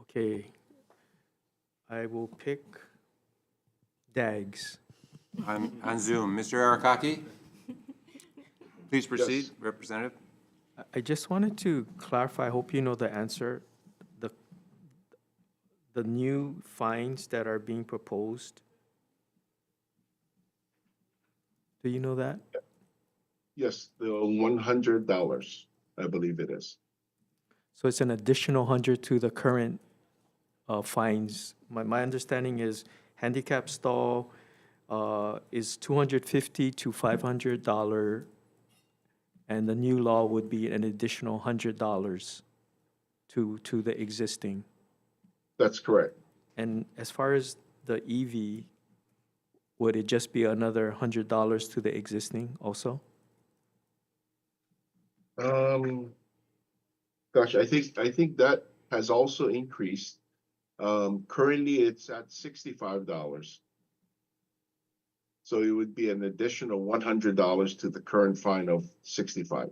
Okay. I will pick DAGs. On Zoom. Mr. Arakaki? Please proceed, Representative. I just wanted to clarify, I hope you know the answer. The new fines that are being proposed, do you know that? Yes, the $100, I believe it is. So it's an additional 100 to the current fines. My understanding is handicap stall is $250 to $500, and the new law would be an additional $100 to the existing. That's correct. And as far as the EV, would it just be another $100 to the existing also? Gosh, I think that has also increased. Currently, it's at $65. So it would be an additional $100 to the current fine of $65.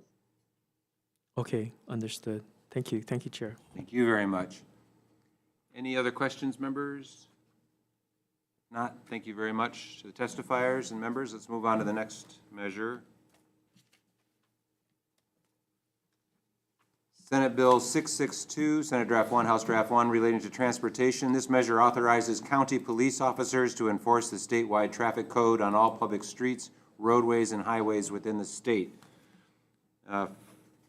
Okay, understood. Thank you, Chair. Thank you very much. Any other questions, members? Not, thank you very much to the testifiers and members. Let's move on to the next measure. Senate Bill 662, Senate Draft 1, House Draft 1, relating to transportation. This measure authorizes county police officers to enforce the statewide traffic code on all public streets, roadways, and highways within the state.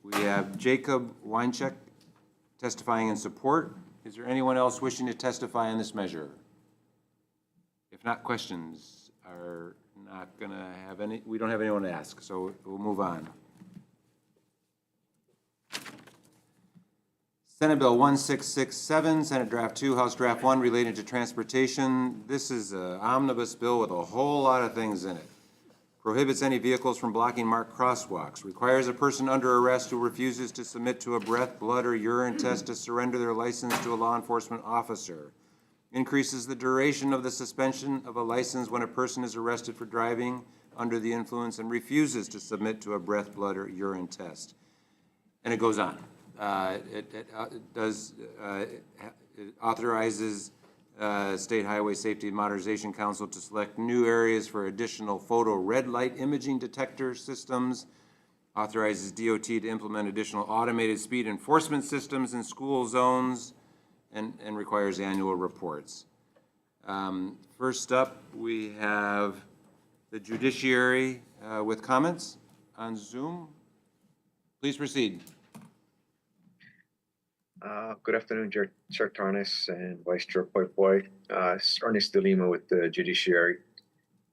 We have Jacob Weincheck testifying in support. Is there anyone else wishing to testify on this measure? If not, questions are not going to have any, we don't have anyone to ask, so we'll move on. Senate Bill 1667, Senate Draft 2, House Draft 1, relating to transportation. This is an omnibus bill with a whole lot of things in it. Prohibits any vehicles from blocking marked crosswalks. Requires a person under arrest who refuses to submit to a breath, blood, or urine test to surrender their license to a law enforcement officer. Increases the duration of the suspension of a license when a person is arrested for driving under the influence and refuses to submit to a breath, blood, or urine test. And it goes on. It authorizes State Highway Safety and Modernization Council to select new areas for additional photo red light imaging detector systems, authorizes DOT to implement additional automated speed enforcement systems in school zones, and requires annual reports. First up, we have the judiciary with comments on Zoom. Please proceed. Good afternoon, Chair Tarnas and Vice Chair Poy. Ernest De Lima with the Judiciary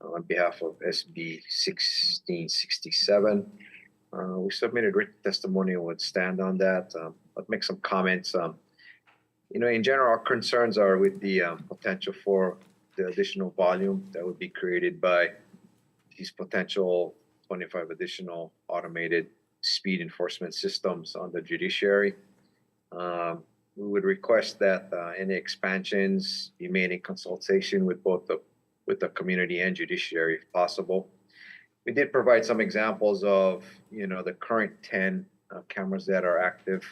on behalf of SB 1667. We submitted written testimony and would stand on that. I'll make some comments. In general, our concerns are with the potential for the additional volume that would be created by these potential 25 additional automated speed enforcement systems on the judiciary. We would request that any expansions be made in consultation with both the community and judiciary if possible. We did provide some examples of the current 10 cameras that are active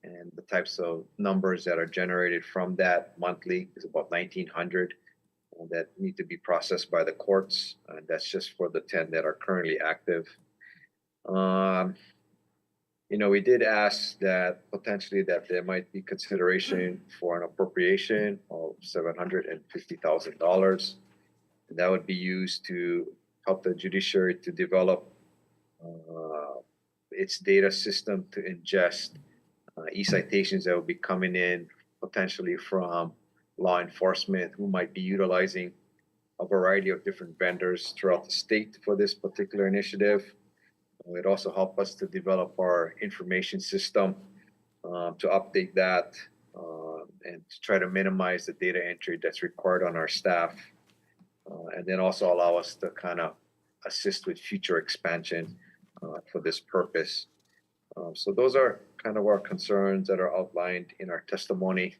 and the types of numbers that are generated from that monthly is about 1,900 that need to be processed by the courts. That's just for the 10 that are currently active. We did ask that potentially that there might be consideration for an appropriation of $750,000. And that would be used to help the judiciary to develop its data system to ingest e-citations that will be coming in potentially from law enforcement who might be utilizing a variety of different vendors throughout the state for this particular initiative. It also helped us to develop our information system to update that and to try to minimize the data entry that's required on our staff. And then also allow us to kind of assist with future expansion for this purpose. So those are kind of our concerns that are outlined in our testimony,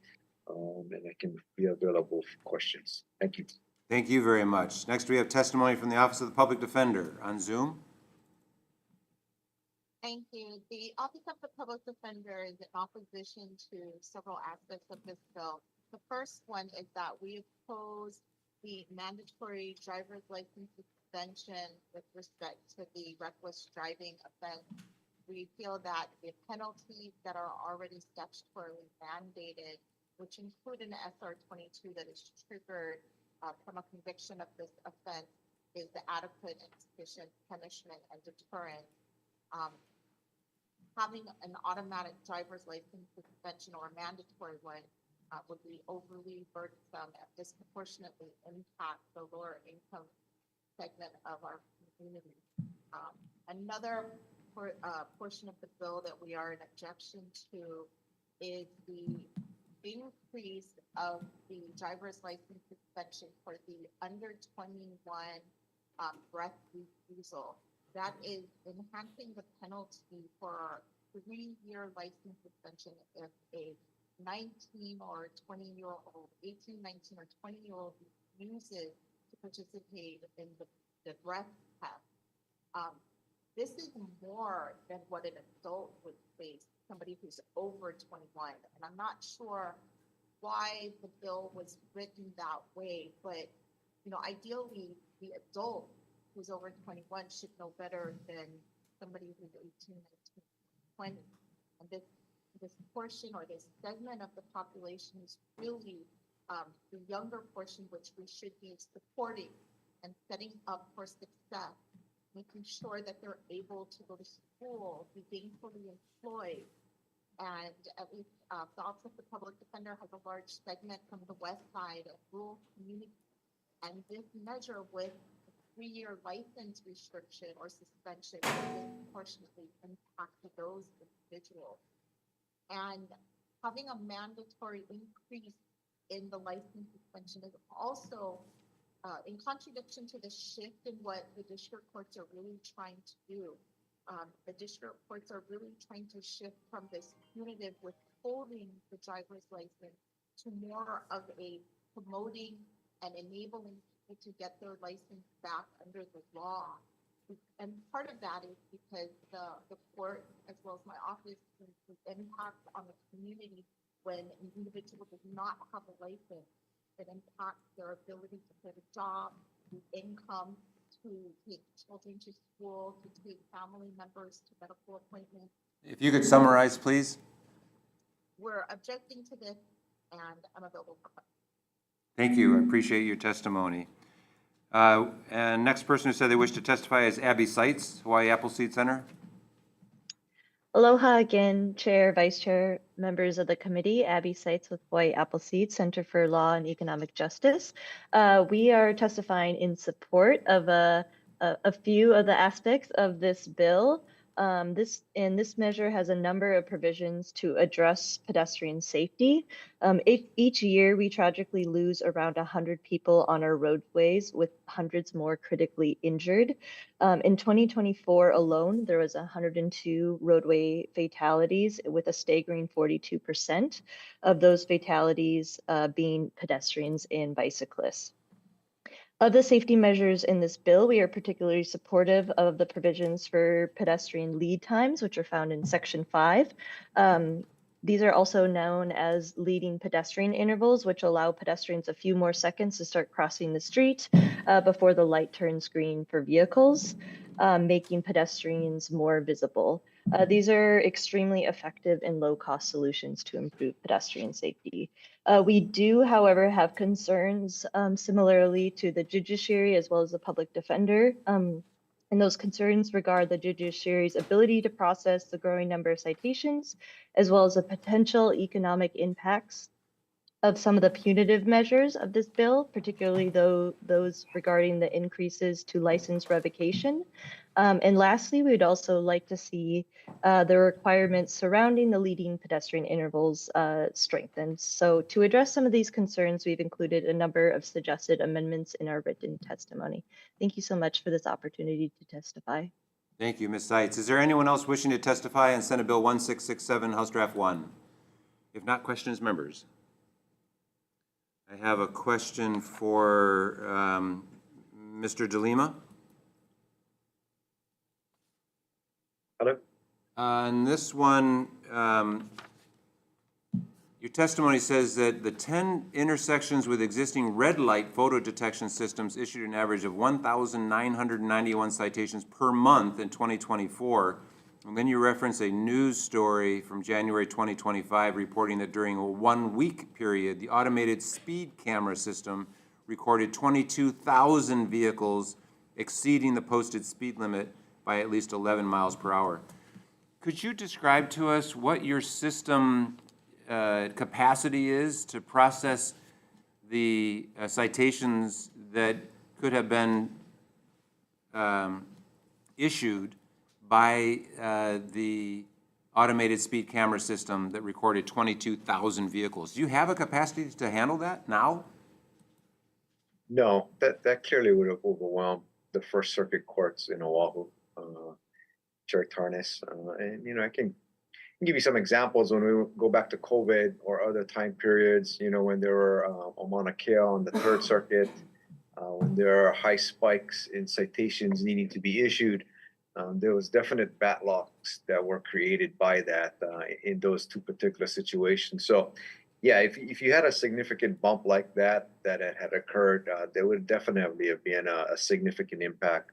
and I can be available for questions. Thank you. Thank you very much. Next, we have testimony from the Office of the Public Defender on Zoom. Thank you. The Office of the Public Defender is in opposition to several aspects of this bill, The first one is that we oppose the mandatory driver's license suspension with respect to the reckless driving offense. We feel that the penalties that are already statutorily mandated, which include an SR 22 that is triggered from a conviction of this offense, is the adequate and sufficient punishment and deterrent. Having an automatic driver's license suspension or a mandatory one would be overly burdensome and disproportionately impact the lower income segment of our community. Another portion of the bill that we are in objection to is the increase of the driver's license suspension for the under 21 breath refusal. That is enhancing the penalty for a 3-year license suspension if a 19 or 20-year-old, 18, 19, or 20-year-old refuses to participate in the breath test. This is more than what an adult would face, somebody who's over 21. And I'm not sure why the bill was written that way, but ideally the adult who's over 21 should know better than somebody who's 18, 19, 20. And this portion or this segment of the population is really the younger portion, which we should be supporting and setting up for success, making sure that they're able to go to school, be gainfully employed. And at least the Office of the Public Defender has a large segment from the west side of rural communities. And this measure with 3-year license restriction or suspension disproportionately impacted those individuals. And having a mandatory increase in the license suspension is also in contradiction to the shift in what the district courts are really trying to do. The district courts are really trying to shift from this punitive withholding the driver's license to more of a promoting and enabling people to get their license back under the law. And part of that is because the court, as well as my office, the impact on the community when an individual does not have a license, it impacts their ability to get a job, the income, to take children to school, to take family members to medical appointments. If you could summarize, please. We're objecting to this, and I'm available for questions. Thank you. I appreciate your testimony. And next person who said they wish to testify is Abby Seitz, Hawaii Appleseed Center. Aloha again, Chair, Vice Chair, members of the committee. Abby Seitz with Hawaii Appleseed Center for Law and Economic Justice. We are testifying in support of a few of the aspects of this bill. This measure has a number of provisions to address pedestrian safety. Each year, we tragically lose around 100 people on our roadways, with hundreds more critically injured. In 2024 alone, there was 102 roadway fatalities, with a staggering 42% of those fatalities being pedestrians and bicyclists. Of the safety measures in this bill, we are particularly supportive of the provisions for pedestrian lead times, which are found in Section 5. These are also known as leading pedestrian intervals, which allow pedestrians a few more seconds to start crossing the street before the light turns green for vehicles, making pedestrians more visible. These are extremely effective and low-cost solutions to improve pedestrian safety. We do, however, have concerns similarly to the judiciary as well as the public defender. And those concerns regard the judiciary's ability to process the growing number of citations, as well as the potential economic impacts of some of the punitive measures of this bill, particularly those regarding the increases to license revocation. And lastly, we would also like to see the requirements surrounding the leading pedestrian intervals strengthened. So to address some of these concerns, we've included a number of suggested amendments in our written testimony. Thank you so much for this opportunity to testify. Thank you, Ms. Seitz. Is there anyone else wishing to testify on Senate Bill 1667, House Draft 1? If not, questions, members. I have a question for Mr. DeLima. Hello? On this one, Your testimony says that the 10 intersections with existing red light photo detection systems issued an average of 1,991 citations per month in 2024. And then you reference a news story from January 2025 reporting that during a 1-week period, the automated speed camera system recorded 22,000 vehicles exceeding the posted speed limit by at least 11 miles per hour. Could you describe to us what your system capacity is to process the citations that could have been issued by the automated speed camera system that recorded 22,000 vehicles? Do you have a capacity to handle that now? No, that clearly would have overwhelmed the First Circuit courts in Oahu, Chair Tarnas. And, I can give you some examples when we go back to COVID or other time periods, when there were a Mauna Kea on the Third Circuit, when there are high spikes in citations needing to be issued. There was definite backlogs that were created by that in those two particular situations. So, yeah, if you had a significant bump like that had occurred, there would definitely have been a significant impact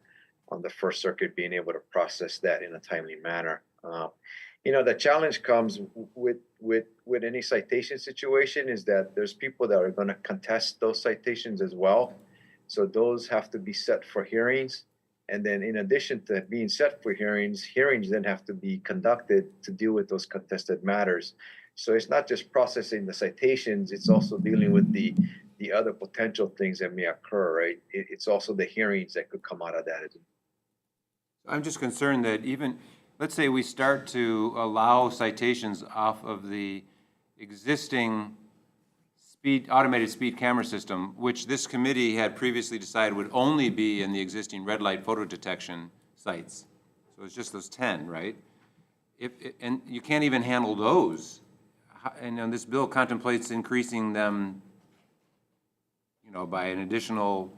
on the First Circuit being able to process that in a timely manner. The challenge comes with any citation situation is that there's people that are going to contest those citations as well. So those have to be set for hearings. And then in addition to being set for hearings then have to be conducted to deal with those contested matters. So it's not just processing the citations, it's also dealing with the other potential things that may occur, right? It's also the hearings that could come out of that. I'm just concerned that even, let's say we start to allow citations off of the existing automated speed camera system, which this committee had previously decided would only be in the existing red light photo detection sites. So it's just those 10, right? And you can't even handle those. And this bill contemplates increasing them, by an additional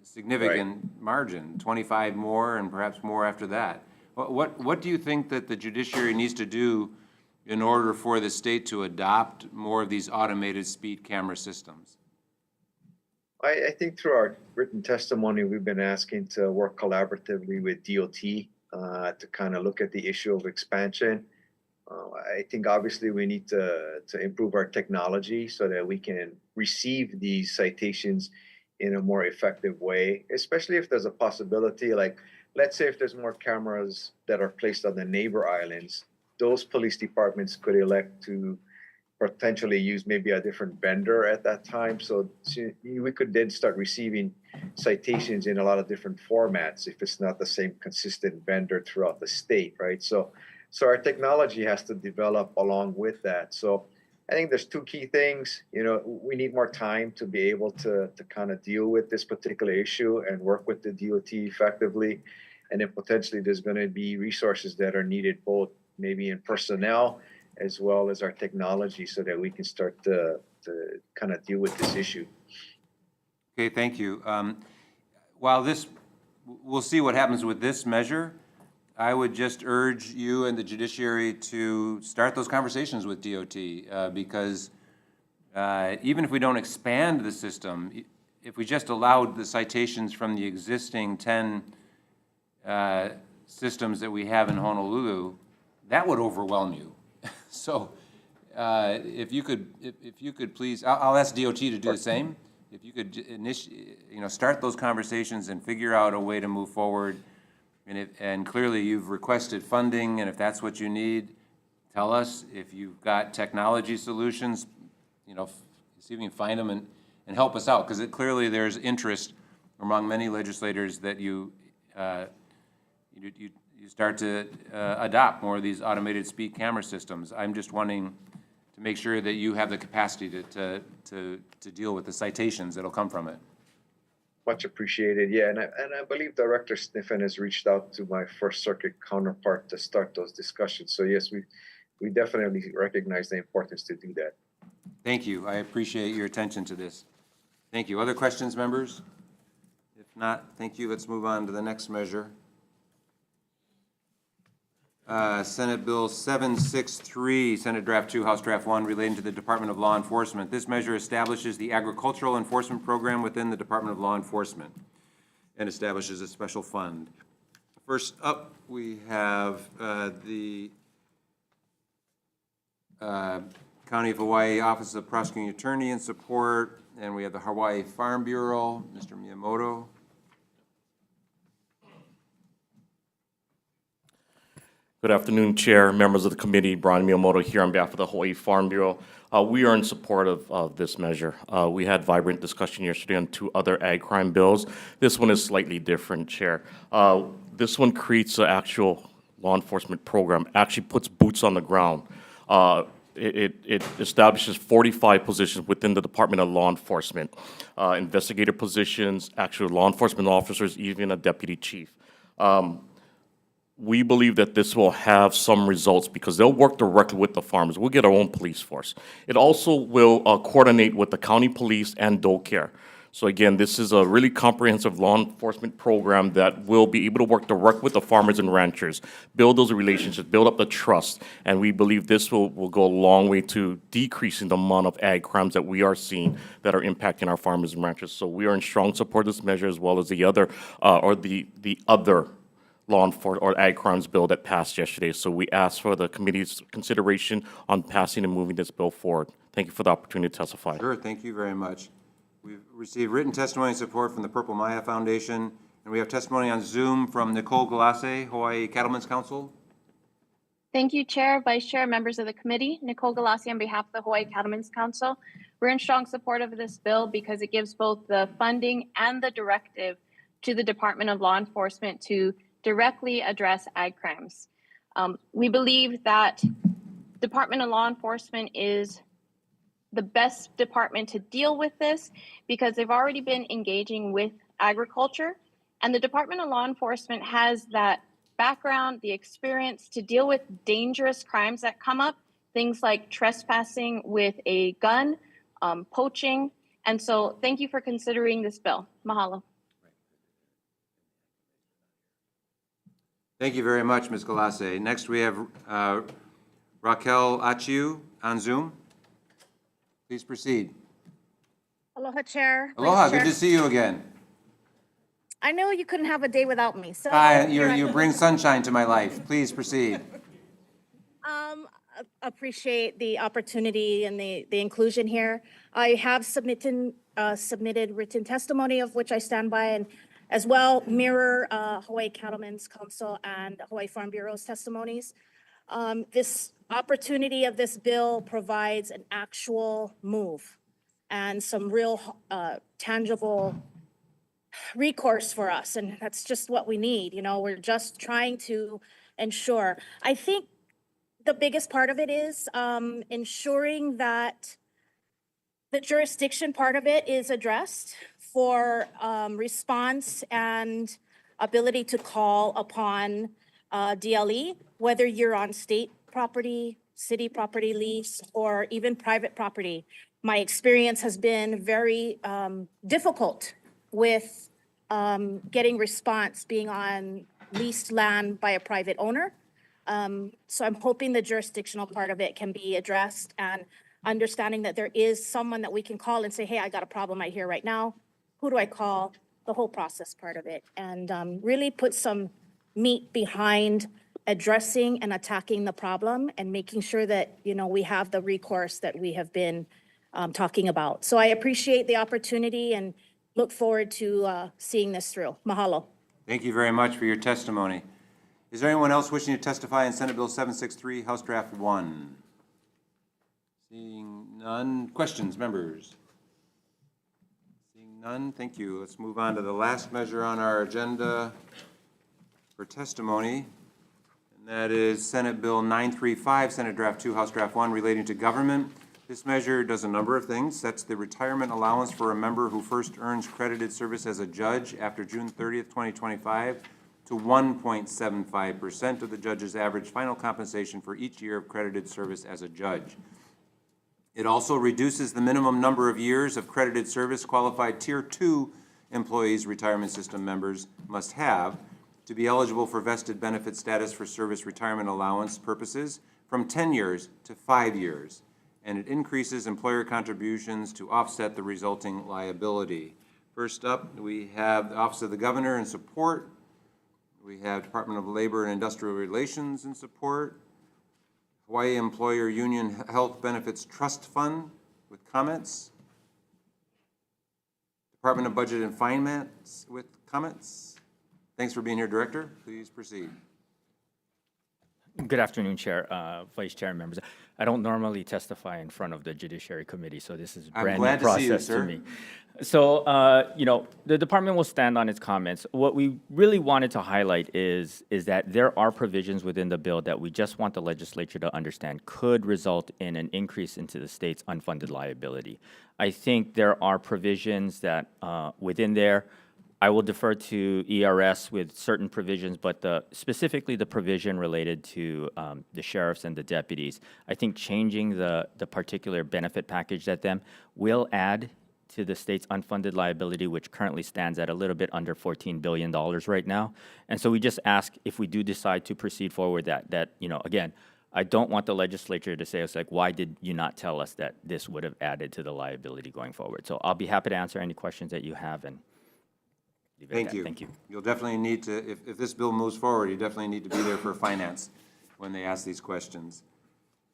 significant margin, 25 more and perhaps more after that. What do you think that the judiciary needs to do in order for the state to adopt more of these automated speed camera systems? I think through our written testimony, we've been asking to work collaboratively with DOT to kind of look at the issue of expansion. I think obviously we need to improve our technology so that we can receive these citations in a more effective way, especially if there's a possibility, like let's say if there's more cameras that are placed on the neighbor islands, those police departments could elect to potentially use maybe a different vendor at that time. So we could then start receiving citations in a lot of different formats if it's not the same consistent vendor throughout the state, right? So our technology has to develop along with that. So I think there's two key things. We need more time to be able to kind of deal with this particular issue and work with the DOT effectively. And then potentially there's going to be resources that are needed both maybe in personnel as well as our technology so that we can start to kind of deal with this issue. Okay, thank you. While we'll see what happens with this measure, I would just urge you and the judiciary to start those conversations with DOT because even if we don't expand the system, if we just allowed the citations from the existing 10 systems that we have in Honolulu, that would overwhelm you. So if you could please, I'll ask DOT to do the same. If you could start those conversations and figure out a way to move forward. And clearly you've requested funding, and if that's what you need, tell us. If you've got technology solutions, see if you can find them and help us out, because clearly there's interest among many legislators that you start to adopt more of these automated speed camera systems. I'm just wanting to make sure that you have the capacity to deal with the citations that'll come from it. Much appreciated. Yeah, and I believe Director Sniffen has reached out to my First Circuit counterpart to start those discussions. So yes, we definitely recognize the importance to do that. Thank you. I appreciate your attention to this. Thank you. Other questions, members? If not, thank you. Let's move on to the next measure. Senate Bill 763, Senate Draft 2, House Draft 1, relating to the Department of Law Enforcement. This measure establishes the agricultural enforcement program within the Department of Law Enforcement and establishes a special fund. First up, we have the County of Hawaii Office of Prosecuting Attorney in support, and we have the Hawaii Farm Bureau, Mr. Miyamoto. Good afternoon, Chair, members of the committee. Brian Miyamoto here on behalf of the Hawaii Farm Bureau. We are in support of this measure. We had vibrant discussion yesterday on 2 other ag crime bills. This one is slightly different, Chair. This one creates an actual law enforcement program, actually puts boots on the ground. It establishes 45 positions within the Department of Law Enforcement, investigator positions, actual law enforcement officers, even a deputy chief. We believe that this will have some results because they'll work directly with the farmers. We'll get our own police force. It also will coordinate with the county police and Dole Care. So again, this is a really comprehensive law enforcement program that will be able to work direct with the farmers and ranchers, build those relationships, build up the trust, and we believe this will go a long way to decreasing the amount of ag crimes that we are seeing that are impacting our farmers and ranchers. So we are in strong support of this measure as well as the other, the other law enforcement or ag crimes bill that passed yesterday. So we ask for the committee's consideration on passing and moving this bill forward. Thank you for the opportunity to testify. Sure, thank you very much. We've received written testimony and support from the Purple Maya Foundation, and we have testimony on Zoom from Nicole Galase, Hawaii Cattlemen's Council. Thank you, Chair, Vice Chair, members of the committee. Nicole Galassi on behalf of the Hawaii Cattlemen's Council. We're in strong support of this bill because it gives both the funding and the directive to the Department of Law Enforcement to directly address ag crimes. We believe that Department of Law Enforcement is the best department to deal with this because they've already been engaging with agriculture, and the Department of Law Enforcement has that background, the experience to deal with dangerous crimes that come up, things like trespassing with a gun, poaching. And so thank you for considering this bill. Mahalo. Thank you very much, Ms. Galase. Next, we have Raquel Achiu on Zoom. Please proceed. Aloha, Chair. Aloha, Vice Chair. good to see you again. I know you couldn't have a day without me, so. You bring sunshine to my life. Please proceed. Appreciate the opportunity and the inclusion here. I have submitted written testimony of which I stand by, and as well mirror Hawaii Cattlemen's Council and Hawaii Farm Bureau's testimonies. This opportunity of this bill provides an actual move and some real tangible recourse for us, and that's just what we need. You know, we're just trying to ensure. I think the biggest part of it is ensuring that the jurisdiction part of it is addressed for response and ability to call upon DLE, whether you're on state property, city property lease, or even private property. My experience has been very difficult with getting response being on leased land by a private owner. So I'm hoping the jurisdictional part of it can be addressed, and understanding that there is someone that we can call and say, hey, I got a problem right here right now. Who do I call? The whole process part of it, and really put some meat behind addressing and attacking the problem and making sure that, you know, we have the recourse that we have been talking about. So I appreciate the opportunity and look forward to seeing this through. Mahalo. Thank you very much for your testimony. Is there anyone else wishing to testify in Senate Bill 763, House Draft 1? Seeing none. Questions, members? Seeing none, thank you. Let's move on to the last measure on our agenda for testimony, and that is Senate Bill 935, Senate Draft 2, House Draft 1, relating to government. This measure does a number of things, sets the retirement allowance for a member who first earns credited service as a judge after June 30th, 2025 to 1.75% of the judge's average final compensation for each year of credited service as a judge. It also reduces the minimum number of years of credited service qualified Tier 2 employees retirement system members must have to be eligible for vested benefit status for service retirement allowance purposes from 10 years to 5 years, and it increases employer contributions to offset the resulting liability. First up, we have the Office of the Governor in support. We have Department of Labor and Industrial Relations in support. Hawaii Employer Union Health Benefits Trust Fund with comments. Department of Budget and Finance with comments. Thanks for being here, Director. Please proceed. Good afternoon, Chair, Vice Chair, and members. I don't normally testify in front of the Judiciary Committee, so this is a I'm brand glad new to see you, process to sir. me. So, the department will stand on its comments. What we really wanted to highlight is that there are provisions within the bill that we just want the legislature to understand could result in an increase into the state's unfunded liability. I think there are provisions that within there, I will defer to ERS with certain provisions, but specifically the provision related to the sheriffs and the deputies. I think changing the particular benefit package that them will add to the state's unfunded liability, which currently stands at a little bit under $14 billion right now. And so we just ask if we do decide to proceed forward that again, I don't want the legislature to say, it's like, why did you not tell us that this would have added to the liability going forward? So I'll be happy to answer any questions that you have and leave it at Thank that. you. Thank you. You'll definitely need to, if this bill moves forward, you definitely need to be there for finance when they ask these questions.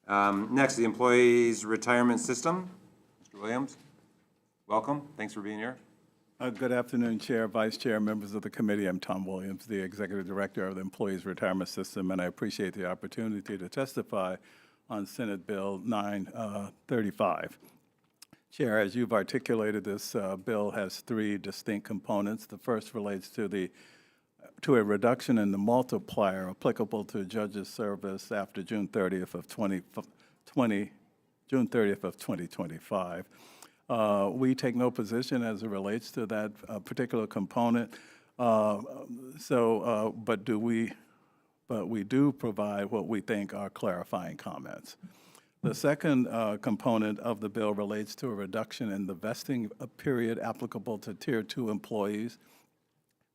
Next, the Employees Retirement System. Mr. Williams, welcome. Thanks for being here. Good afternoon, Chair, Vice Chair, members of the committee. I'm Tom Williams, the Executive Director of the Employees Retirement System, and I appreciate the opportunity to testify on Senate Bill 935. Chair, as you've articulated, this bill has three distinct components. The first relates to a reduction in the multiplier applicable to judges' service after June 30th of 2025. We take no position as it relates to that particular component. But we do provide what we think are clarifying comments. The second component of the bill relates to a reduction in the vesting period applicable to Tier 2 employees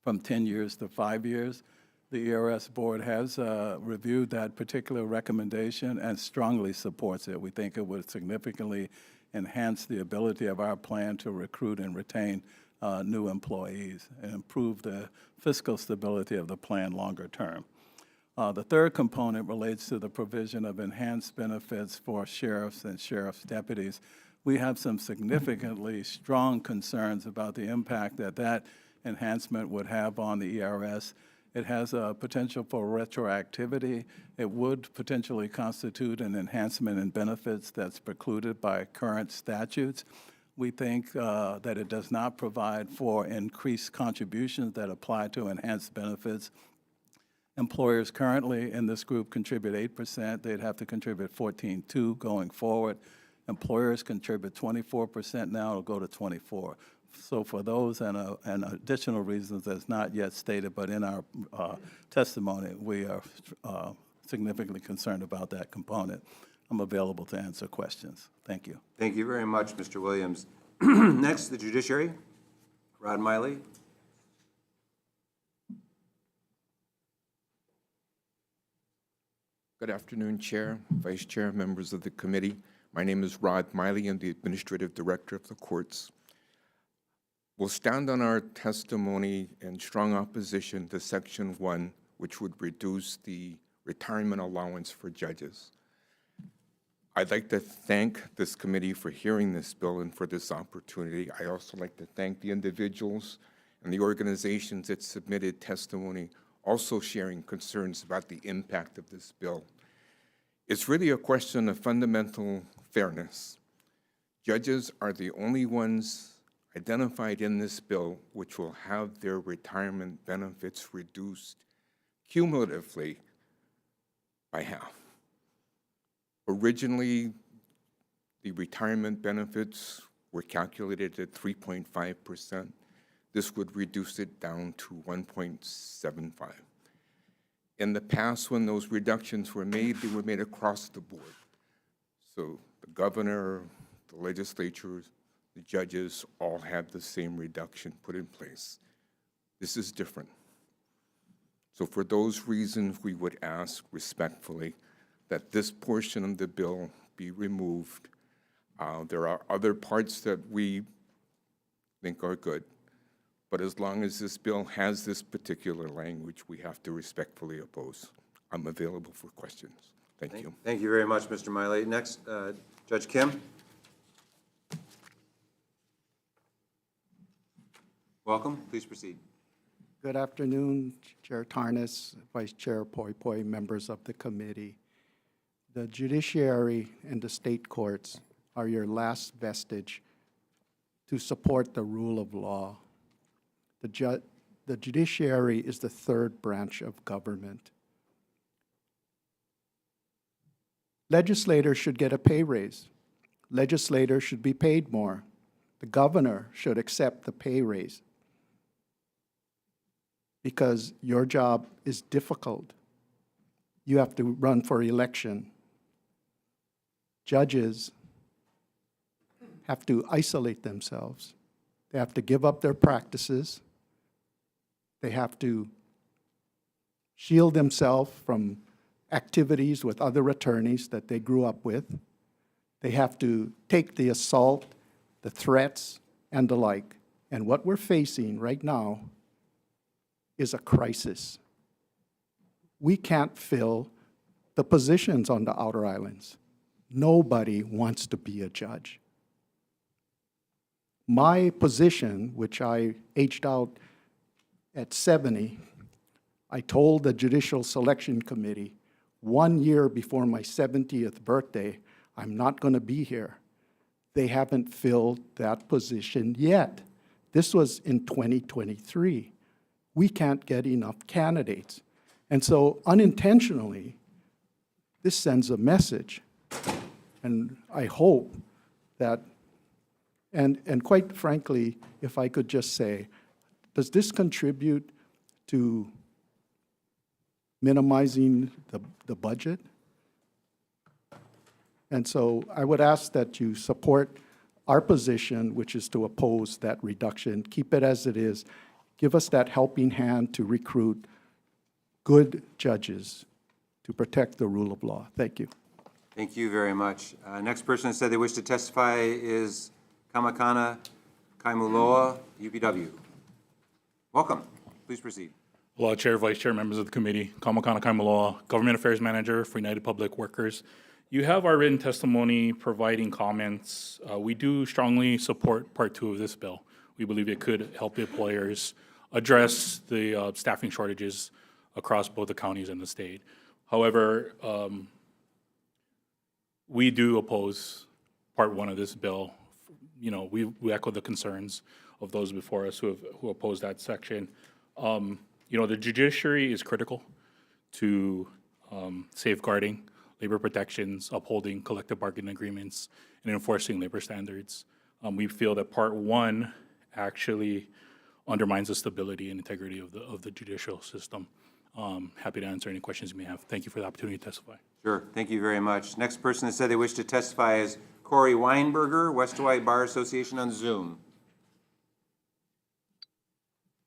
from 10 years to 5 years. The ERS Board has reviewed that particular recommendation and strongly supports it. We think it would significantly enhance the ability of our plan to recruit and retain new employees and improve the fiscal stability of the plan longer term. The third component relates to the provision of enhanced benefits for sheriffs and sheriff's deputies. We have some significantly strong concerns about the impact that enhancement would have on the ERS. It has a potential for retroactivity. It would potentially constitute an enhancement in benefits that's precluded by current statutes. We think that it does not provide for increased contributions that apply to enhanced benefits. Employers currently in this group contribute 8%. They'd have to contribute 14.2% going forward. Employers contribute 24% now, it'll go to 24%. So for those and additional reasons that's not yet stated, but in our testimony, we are significantly concerned about that component. I'm available to answer questions. Thank you. Thank you very much, Mr. Williams. Next, the Judiciary. Rod Miley. Good afternoon, Chair, Vice Chair, members of the committee. My name is Rod Miley. I'm the Administrative Director of the courts. We'll stand on our testimony in strong opposition to Section 1, which would reduce the retirement allowance for judges. I'd like to thank this committee for hearing this bill and for this opportunity. I also like to thank the individuals and the organizations that submitted testimony, also sharing concerns about the impact of this bill. It's really a question of fundamental fairness. Judges are the only ones identified in this bill which will have their retirement benefits reduced cumulatively by half. Originally, the retirement benefits were calculated at 3.5%. This would reduce it down to 1.75. In the past, when those reductions were made, they were made across the board. So the governor, the legislatures, the judges all had the same reduction put in place. This is different. So for those reasons, we would ask respectfully that this portion of the bill be removed. There are other parts that we think are good, but as long as this bill has this particular language, we have to respectfully oppose. I'm available for questions. Thank you. Thank you very much, Mr. Miley. Next, Judge Kim. Welcome. Please proceed. Good afternoon, Chair Tarnas, Vice Chair Poi Poi, members of the committee. The judiciary and the state courts are your last vestige to support the rule of law. The judiciary is the third branch of government. Legislators should get a pay raise. Legislators should be paid more. The governor should accept the pay raise, because your job is difficult. You have to run for election. Judges have to isolate themselves. They have to give up their practices. They have to shield themselves from activities with other attorneys that they grew up with. They have to take the assault, the threats, and the like. And what we're facing right now is a crisis. We can't fill the positions on the outer islands. Nobody wants to be a judge. My position, which I aged out at 70, I told the Judicial Selection Committee 1 year before my 70th birthday, I'm not going to be here. They haven't filled that position yet. This was in 2023. We can't get enough candidates. And so unintentionally, this sends a message. And I hope that, and quite frankly, if I could just say, does this contribute to minimizing the budget? And so I would ask that you support our position, which is to oppose that reduction, keep it as it is, give us that helping hand to recruit good judges to protect the rule of law. Thank you. Thank you very much. Next person that said they wish to testify is Kamakana Kaimuloa, UPW. Welcome. Please proceed. Hello, Chair, Vice Chair, members of the committee. Kamakana Kaimuloa, Government Affairs Manager for United Public Workers. You have our written testimony providing comments. We do strongly support Part 2 of this bill. We believe it could help the employers address the staffing shortages across both the counties and the state. However, we do oppose Part 1 of this bill. You know, we echo the concerns of those before us who oppose that section. You know, the judiciary is critical to safeguarding labor protections, upholding collective bargaining agreements, and enforcing labor standards. We feel that Part 1 actually undermines the stability and integrity of the judicial system. Happy to answer any questions you may have. Thank you for the opportunity to testify. Sure. Thank you very much. Next person that said they wish to testify is Corey Weinberger, West Hawaii Bar Association on Zoom.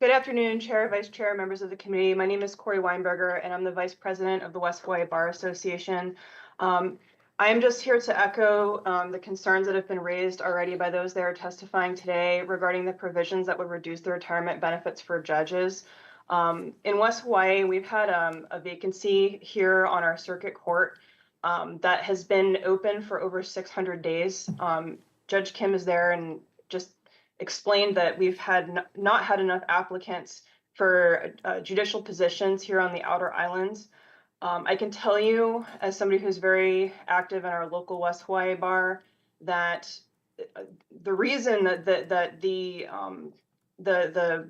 Good afternoon, Chair, Vice Chair, members of the committee. My name is Corey Weinberger, and I'm the Vice President of the West Hawaii Bar Association. I am just here to echo the concerns that have been raised already by those that are testifying today regarding the provisions that would reduce the retirement benefits for judges. In West Hawaii, we've had a vacancy here on our circuit court that has been open for over 600 days. Judge Kim is there and just explained that we've had not had enough applicants for judicial positions here on the outer islands. I can tell you, as somebody who's very active in our local West Hawaii bar, that the reason that the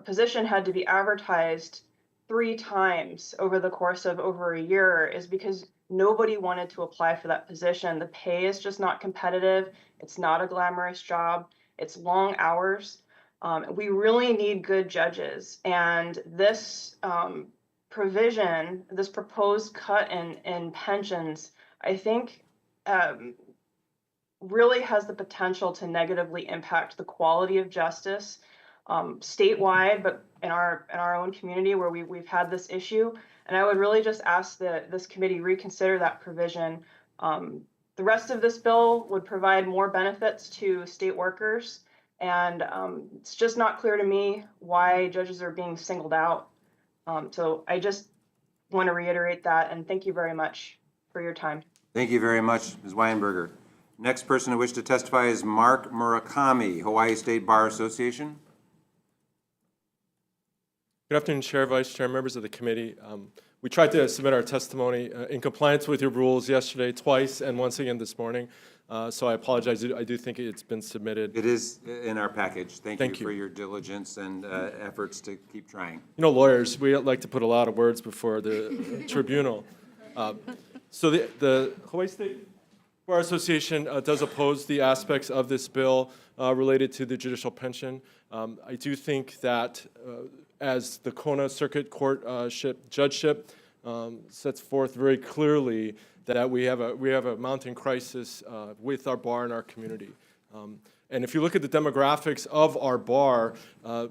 position had to be advertised 3 times over the course of over a year is because nobody wanted to apply for that position. The pay is just not competitive. It's not a glamorous job. It's long hours. We really need good judges. And this provision, this proposed cut in pensions, I think really has the potential to negatively impact the quality of justice statewide, but in our own community where we've had this issue. And I would really just ask that this committee reconsider that provision. The rest of this bill would provide more benefits to state workers, and it's just not clear to me why judges are being singled out. So I just want to reiterate that, and thank you very much for your time. Thank you very much, Ms. Weinberger. Next person who wishes to testify is Mark Murakami, Hawaii State Bar Association. Good afternoon, Chair, Vice Chair, members of the committee. We tried to submit our testimony in compliance with your rules yesterday twice and once again this morning. So I apologize. I do think it's been submitted. It is in our package. Thank you for your diligence and efforts to keep trying. You know, lawyers, we like to put a lot of words before the tribunal. So the Hawaii State Bar Association does oppose the aspects of this bill related to the judicial pension. I do think that as the Kona Circuit Court judgeship sets forth very clearly that we have a mounting crisis with our bar in our community. And if you look at the demographics of our bar,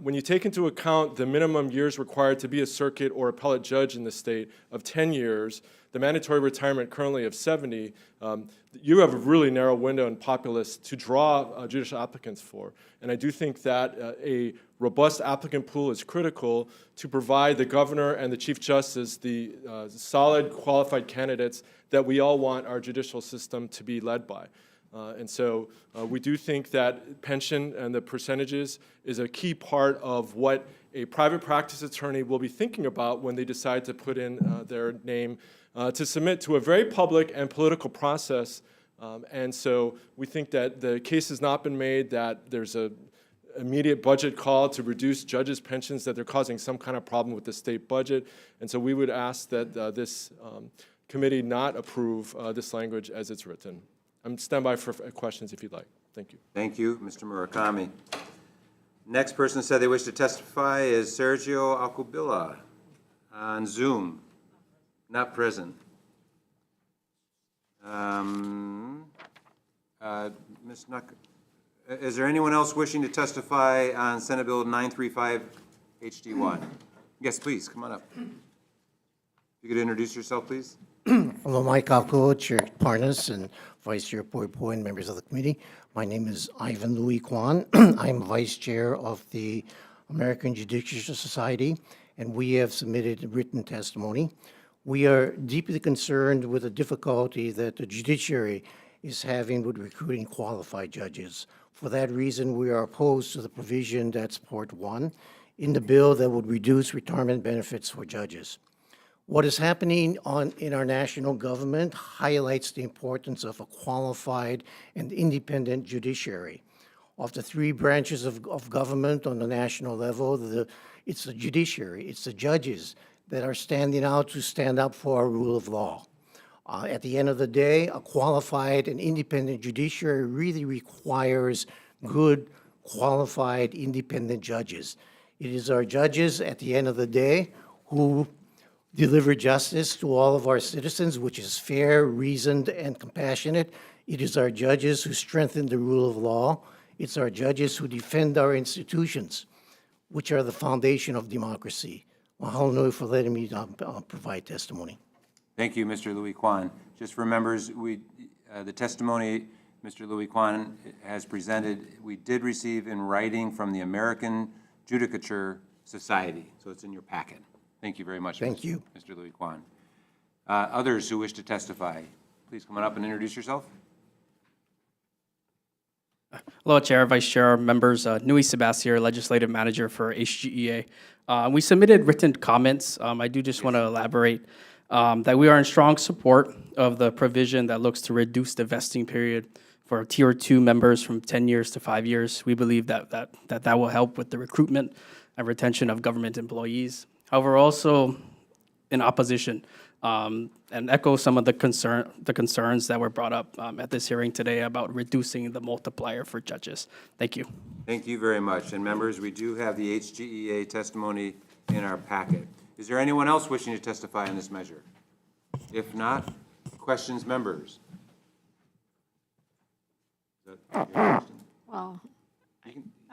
when you take into account the minimum years required to be a circuit or appellate judge in the state of 10 years, the mandatory retirement currently of 70, you have a really narrow window in populace to draw judicial applicants for. And I do think that a robust applicant pool is critical to provide the governor and the Chief Justice the solid, qualified candidates that we all want our judicial system to be led by. And so we do think that pension and the percentages is a key part of what a private practice attorney will be thinking about when they decide to put in their name to submit to a very public and political process. And so we think that the case has not been made that there's a immediate budget call to reduce judges' pensions, that they're causing some kind of problem with the state budget. And so we would ask that this committee not approve this language as it's written. I'm standby for questions if you'd like. Thank you. Thank you, Mr. Murakami. Next person said they wish to testify is Sergio Alcubilla on Zoom, not present. Ms. Nuck, is there anyone else wishing to testify on Senate Bill 935 HD1? Yes, please, come on up. If you could introduce yourself, please. Hello, Mike Alco, Chair Parnas, and Vice Chair Poy and members of the committee. My name is Ivan Louis Kwan. I'm Vice Chair of the American Judicial Society, and we have submitted written testimony. We are deeply concerned with the difficulty that the judiciary is having with recruiting qualified judges. For that reason, we are opposed to the provision that's Part 1 in the bill that would reduce retirement benefits for judges. What is happening in our national government highlights the importance of a qualified and independent judiciary. Of the three branches of government on the national level, it's the judiciary, it's the judges that are standing out to stand up for our rule of law. At the end of the day, a qualified and independent judiciary really requires good, qualified, independent judges. It is our judges at the end of the day who deliver justice to all of our citizens, which is fair, reasoned, and compassionate. It is our judges who strengthen the rule of law. It's our judges who defend our institutions, which are the foundation of democracy. Mahalo nui for letting me provide testimony. Thank you, Mr. Louis Kwan. Just for members, the testimony Mr. Louis Kwan has presented, we did receive in writing from the American Judicature Society, so it's in your packet. Thank you very much. Thank you. Mr. Louis Kwan. Others who wish to testify, please come on up and introduce yourself. Hello, Chair, Vice Chair, members. Nui Sebastier, Legislative Manager for HGEA. We submitted written comments. I do just want to elaborate that we are in strong support of the provision that looks to reduce the vesting period for Tier 2 members from 10 years to 5 years. We believe that will help with the recruitment and retention of government employees. However, also in opposition and echo some of the concerns that were brought up at this hearing today about reducing the multiplier for judges. Thank you. Thank you very much. And members, we do have the HGEA testimony in our packet. Is there anyone else wishing to testify on this measure? If not, questions, members? Well,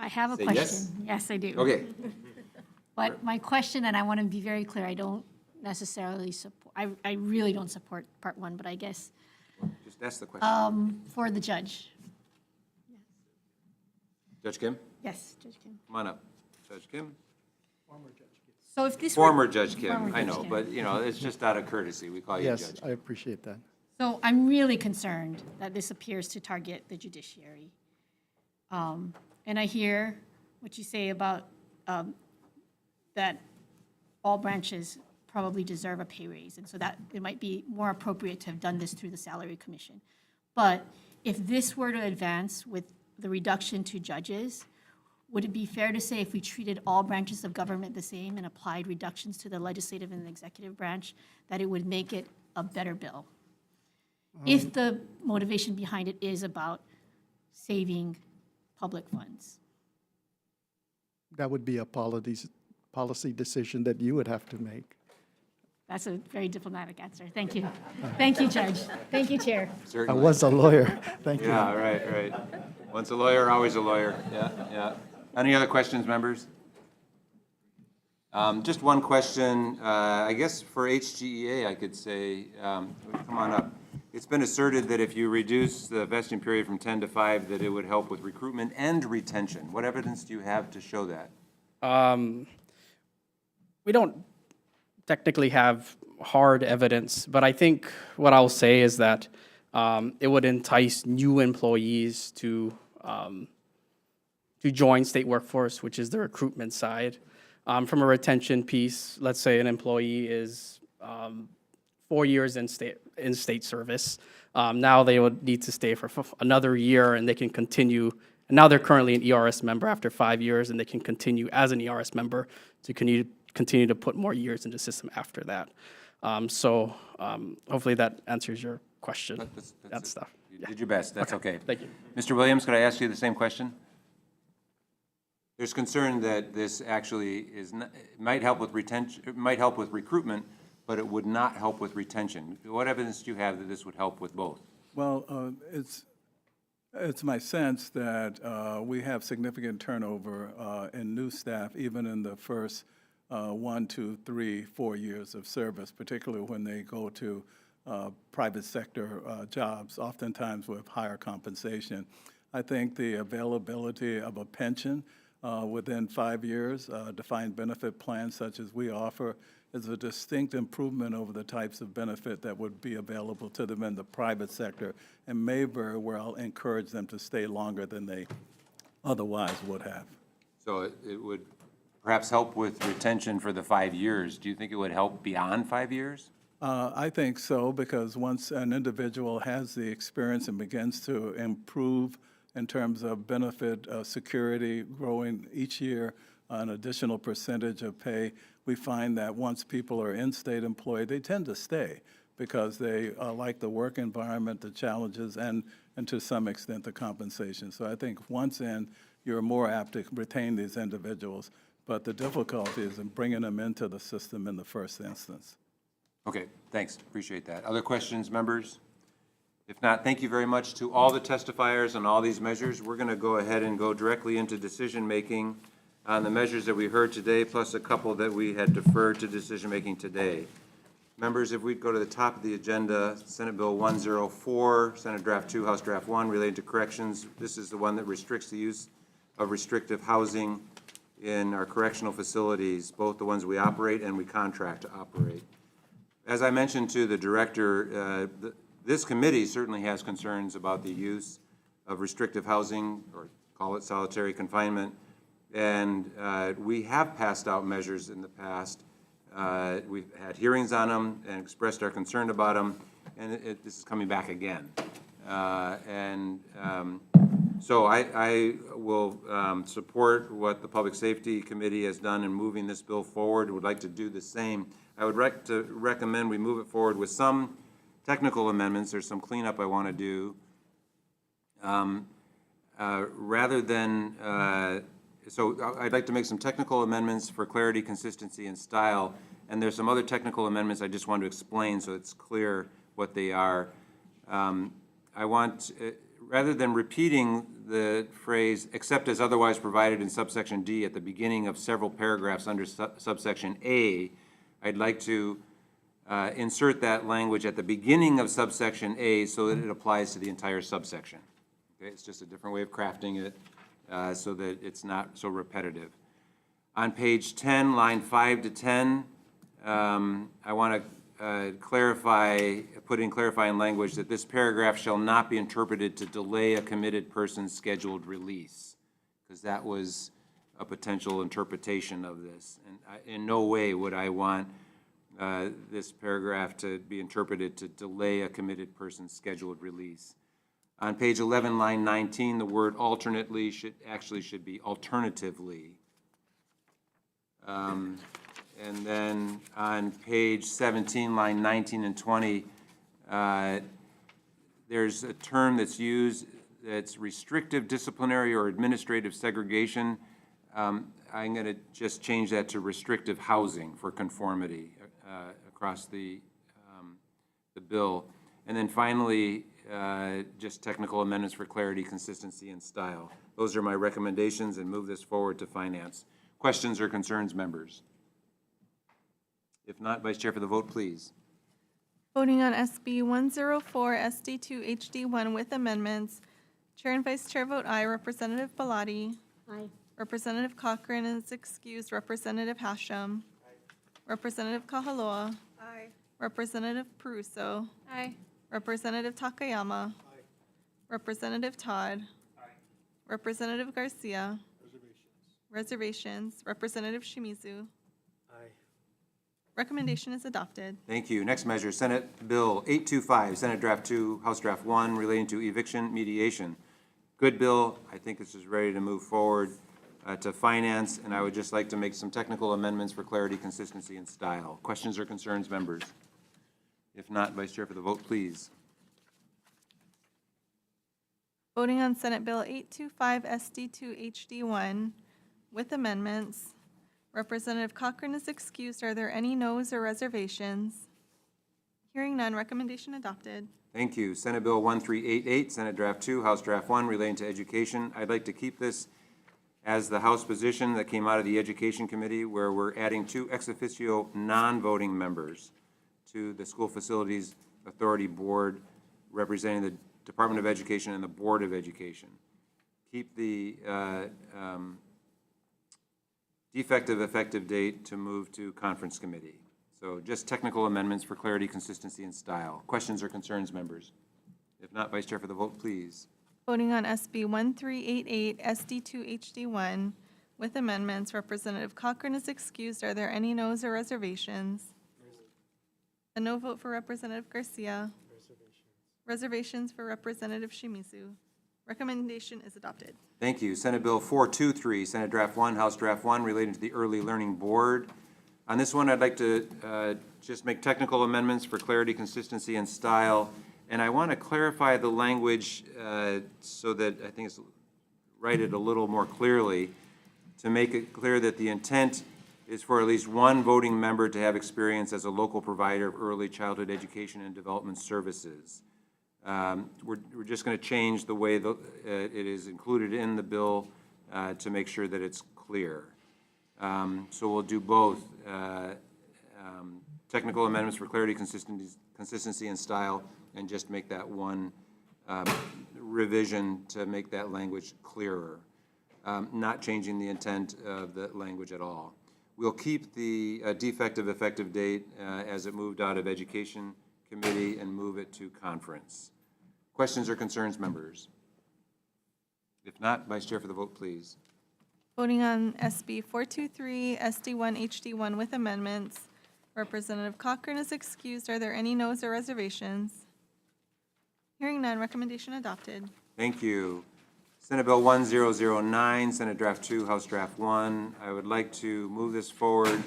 I have a Say question. yes? Yes, I do. Okay. But my question, and I want to be very clear, I don't necessarily support, I really don't support part one, but I guess Just ask the question. for the judge. Judge Kim, Yes, Judge Kim. come on up. Judge Kim? So if this Former were. Judge Kim, Former I Judge know, Kim. but, you know, it's just out of courtesy. We call you Yes, Judge. I appreciate that. So I'm really concerned that this appears to target the judiciary. And I hear what you say about that all branches probably deserve a pay raise, and so that it might be more appropriate to have done this through the salary commission. But if this were to advance with the reduction to judges, would it be fair to say if we treated all branches of government the same and applied reductions to the legislative and the executive branch, that it would make it a better bill? If the motivation behind it is about saving public funds. That would be a policy decision that you would have to make. That's a very diplomatic answer. Thank you. Thank you, Judge. Thank you, Chair. I Certainly. was a lawyer. Thank you. Yeah, right. Once a lawyer, always a lawyer. Yeah. Any other questions, members? Just one question, I guess for HGEA, I could say, come on up. It's been asserted that if you reduce the vesting period from 10 to 5, that it would help with recruitment and retention. What evidence do you have to show that? We don't technically have hard evidence, but I think what I'll say is that it would entice new employees to join state workforce, which is the recruitment side. From a retention piece, let's say an employee is 4 years in state service. Now they would need to stay for another year, and they can continue. And now they're currently an ERS member after 5 years, and they can continue as an ERS member to continue to put more years into the system after that. So hopefully that answers your question. That stuff. You did your best. That's okay. Thank you. Mr. Williams, could I ask you the same question? There's concern that this actually it might help with retention, it might help with recruitment, but it would not help with retention. What evidence do you have that this would help with both? Well, it's my sense that we have significant turnover in new staff, even in the first 1, 2, 3, 4 years of service, particularly when they go to private sector jobs, oftentimes with higher compensation. I think the availability of a pension within 5 years, defined benefit plans such as we offer, is a distinct improvement over the types of benefit that would be available to them in the private sector, and may very well encourage them to stay longer than they otherwise would have. So it would perhaps help with retention for the 5 years. Do you think it would help beyond 5 years? I think so, because once an individual has the experience and begins to improve in terms of benefit security, growing each year an additional percentage of pay, we find that once people are in-state employed, they tend to stay because they like the work environment, the challenges, and to some extent the compensation. So I think once in, you're more apt to retain these individuals, but the difficulty is in bringing them into the system in the first instance. Okay, thanks. Appreciate that. Other questions, members? If not, thank you very much to all the testifiers on all these measures. We're going to go ahead and go directly into decision-making on the measures that we heard today, plus a couple that we had deferred to decision-making today. Members, if we'd go to the top of the agenda, Senate Bill 104, Senate Draft 2, House Draft 1, related to corrections. This is the one that restricts the use of restrictive housing in our correctional facilities, both the ones we operate and we contract to operate. As I mentioned to the director, this committee certainly has concerns about the use of restrictive housing, or call it solitary confinement, and we have passed out measures in the past. We've had hearings on them and expressed our concern about them, and this is coming back again. So I will support what the Public Safety Committee has done in moving this bill forward. Would like to do the same. I would recommend we move it forward with some technical amendments. There's some cleanup I want to do. Rather than, so I'd like to make some technical amendments for clarity, consistency, and style. And there's some other technical amendments I just want to explain so it's clear what they are. I want, rather than repeating the phrase, except as otherwise provided in subsection D at the beginning of several paragraphs under subsection A, I'd like to insert that language at the beginning of subsection A so that it applies to the entire subsection. Okay, it's just a different way of crafting it so that it's not so repetitive. On page 10, line 5 to 10, I want to put in clarifying language that this paragraph shall not be interpreted to delay a committed person's scheduled release, because that was a potential interpretation of this. And in no way would I want this paragraph to be interpreted to delay a committed person's scheduled release. On page 11, line 19, the word alternately should be alternatively. And then on page 17, line 19 and 20, there's a term that's used that's restrictive disciplinary or administrative segregation. I'm going to just change that to restrictive housing for conformity across the bill. And then finally, just technical amendments for clarity, consistency, and style. Those are my recommendations, and move this forward to finance. Questions or concerns, members? If not, Vice Chair, for the vote, please. Voting on SB 104 SD2 HD1 with amendments. Chair and Vice Chair vote aye. Representative Bellotti. Aye. Representative Cochran is excused. Representative Hashem. Representative Kahaloa. Aye. Representative Peruso. Aye. Representative Takayama. Aye. Representative Todd. Aye. Representative Garcia. Reservations. Representative Shimizu. Aye. Recommendation is adopted. Thank you. Next measure, Senate Bill 825, Senate Draft 2, House Draft 1, relating to eviction mediation. Good bill. I think this is ready to move forward to finance, and I would just like to make some technical amendments for clarity, consistency, and style. Questions or concerns, members? If not, Vice Chair, for the vote, please. Voting on Senate Bill 825 SD2 HD1 with amendments. Representative Cochran is excused. Are there any noes or reservations? Hearing none, recommendation adopted. Thank you. Senate Bill 1388, Senate Draft 2, House Draft 1, relating to education. I'd like to keep this as the House position that came out of the Education Committee, where we're adding 2 ex officio non-voting members to the School Facilities Authority Board representing the Department of Education and the Board of Education. Keep the defective effective date to move to conference committee. So just technical amendments for clarity, consistency, and style. Questions or concerns, members? If not, Vice Chair, for the vote, please. Voting on SB 1388 SD2 HD1 with amendments. Representative Cochran is excused. Are there any noes or reservations? A no vote for Representative Garcia. Reservations for Representative Shimizu. Recommendation is adopted. Thank you. Senate Bill 423, Senate Draft 1, House Draft 1, relating to the Early Learning Board. On this one, I'd like to just make technical amendments for clarity, consistency, and style. And I want to clarify the language so that I think it's write it a little more clearly, to make it clear that the intent is for at least one voting member to have experience as a local provider of early childhood education and development services. We're just going to change the way it is included in the bill to make sure that it's clear. So we'll do both technical amendments for clarity, consistency, and style, and just make that one revision to make that language clearer, not changing the intent of the language at all. We'll keep the defective effective date as it moved out of Education Committee and move it to conference. Questions or concerns, members? If not, Vice Chair, for the vote, please. Voting on SB 423 SD1 HD1 with amendments. Representative Cochran is excused. Are there any noes or reservations? Hearing none, recommendation adopted. Thank you. Senate Bill 1009, Senate Draft 2, House Draft 1. I would like to move this forward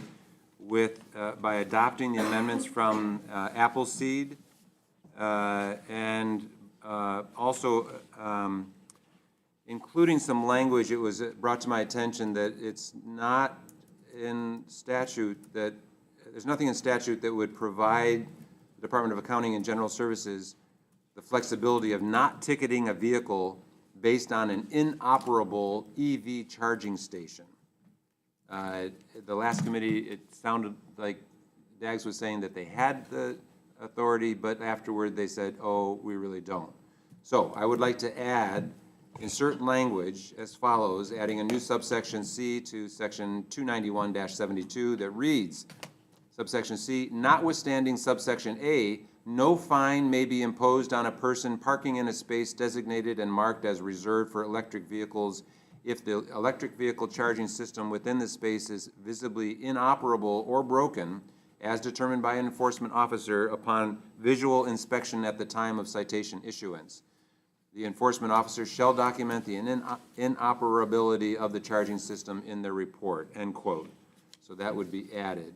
with by adopting the amendments from Appleseed and also including some language. It was brought to my attention that it's not in statute, that there's nothing in statute that would provide the Department of Accounting and General Services the flexibility of not ticketing a vehicle based on an inoperable EV charging station. The last committee, it sounded like Dags was saying that they had the authority, but afterward they said, oh, we really don't. So I would like to add, insert language as follows, adding a new subsection C to section 291-72 that reads, subsection C, notwithstanding subsection A, no fine may be imposed on a person parking in a space designated and marked as reserved for electric vehicles if the electric vehicle charging system within the space is visibly inoperable or broken as determined by an enforcement officer upon visual inspection at the time of citation issuance. The enforcement officer shall document the inoperability of the charging system in their report, end quote. So that would be added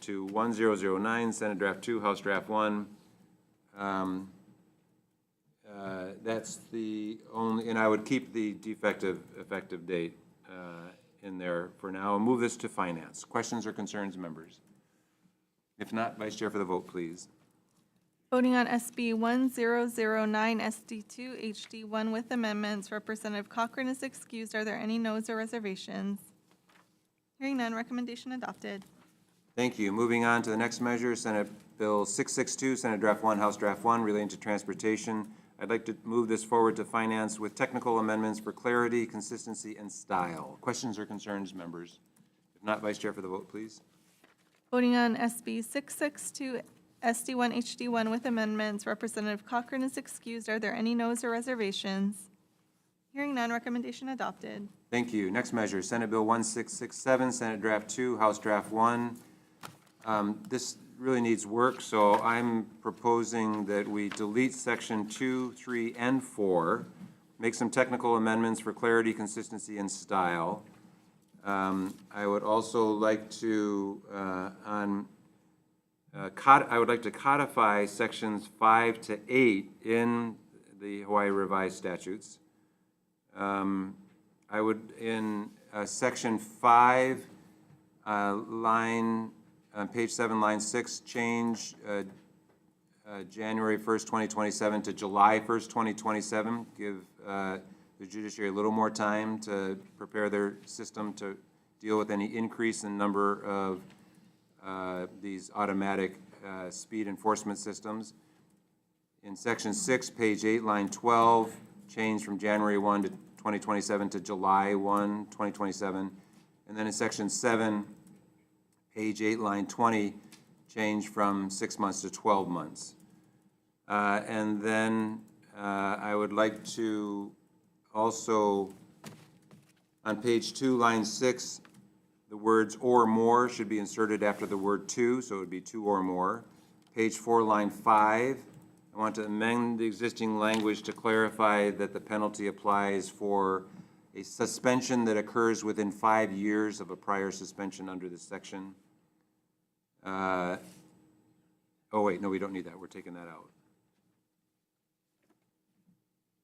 to 1009, Senate Draft 2, House Draft 1. That's the only, and I would keep the effective date in there for now. I'll move this to finance. Questions or concerns, members? If not, Vice Chair for the vote, please. Voting on SB 1009 SD2 HD1 with amendments, Representative Cochran is excused. Are there any noes or reservations? Hearing none, recommendation adopted. Thank you. Moving on to the next measure, Senate Bill 662, Senate Draft 1, House Draft 1, relating to transportation. I'd like to move this forward to finance with technical amendments for clarity, consistency, and style. Questions or concerns, members? If not, Vice Chair for the vote, please. Voting on SB 662 SD1 HD1 with amendments, Representative Cochran is excused. Are there any noes or reservations? Hearing none, recommendation adopted. Thank you. Next measure, Senate Bill 1667, Senate Draft 2, House Draft 1. This really needs work, so I'm proposing that we delete section 2, 3, and 4, make some technical amendments for clarity, consistency, and style. I would also like to, I would like to codify sections 5 to 8 in the Hawaii Revised Statutes. I would, in section 5, page 7, line 6, change January 1st, 2027 to July 1st, 2027. Give the judiciary a little more time to prepare their system to deal with any increase in number of these automatic speed enforcement systems. In section 6, page 8, line 12, change from January 1 to 2027 to July 1, 2027. And then in section 7, page 8, line 20, change from 6 months to 12 months. And then I would like to also, on page 2, line 6, the words or more should be inserted after the word to, so it would be 2 or more. Page 4, line 5, I want to amend the existing language to clarify that the penalty applies for a suspension that occurs within 5 years of a prior suspension under this section. Oh wait, no, we don't need that. We're taking that out.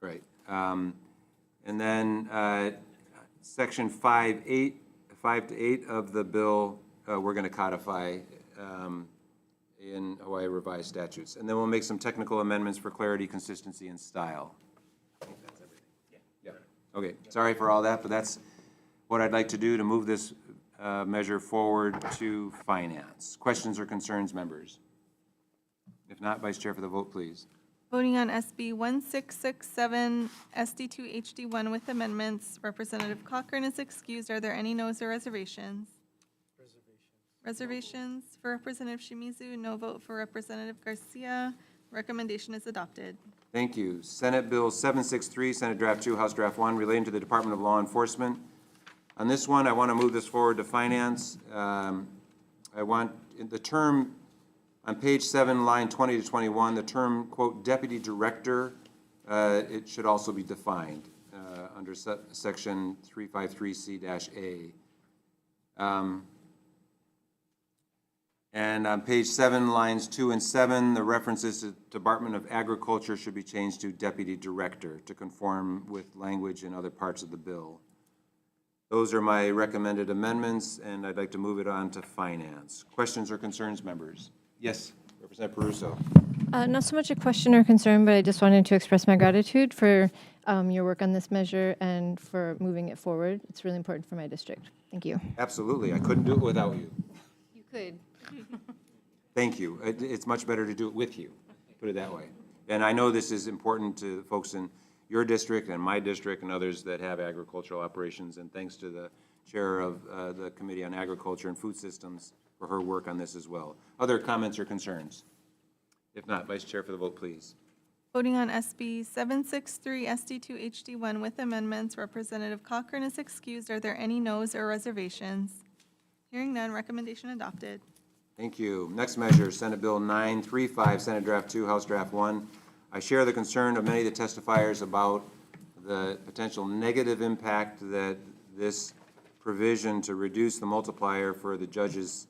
Right. And then section 5 to 8 of the bill, we're going to codify in Hawaii Revised Statutes. And then we'll make some technical amendments for clarity, consistency, and style. I think that's everything. Yeah. Okay, sorry for all that, but that's what I'd like to do to move this measure forward to finance. Questions or concerns, members? If not, Vice Chair for the vote, please. Voting on SB 1667 SD2 HD1 with amendments, Representative Cochran is excused. Are there any noes or reservations? Reservations for Representative Shimizu, no vote for Representative Garcia. Recommendation is adopted. Thank you. Senate Bill 763, Senate Draft 2, House Draft 1, relating to the Department of Law Enforcement. On this one, I want to move this forward to finance. I want the term on page 7, line 20 to 21, the term, quote, deputy director, it should also be defined under section 353C-A. And on page 7, lines 2 and 7, the references to Department of Agriculture should be changed to deputy director to conform with language in other parts of the bill. Those are my recommended amendments, and I'd like to move it on to finance. Questions or concerns, members? Yes, Representative Peruso. Not so much a question or concern, but I just wanted to express my gratitude for your work on this measure and for moving it forward. It's really important for my district. Thank you. Absolutely. I couldn't do it without you. You could. Thank you. It's much better to do it with you, put it that way. And I know this is important to folks in your district and my district and others that have agricultural operations, and thanks to the chair of the Committee on Agriculture and Food Systems for her work on this as well. Other comments or concerns? If not, Vice Chair for the vote, please. Voting on SB 763 SD2 HD1 with amendments, Representative Cochran is excused. Are there any noes or reservations? Hearing none, recommendation adopted. Thank you. Next measure, Senate Bill 935, Senate Draft 2, House Draft 1. I share the concern of many of the testifiers about the potential negative impact that this provision to reduce the multiplier for the judge's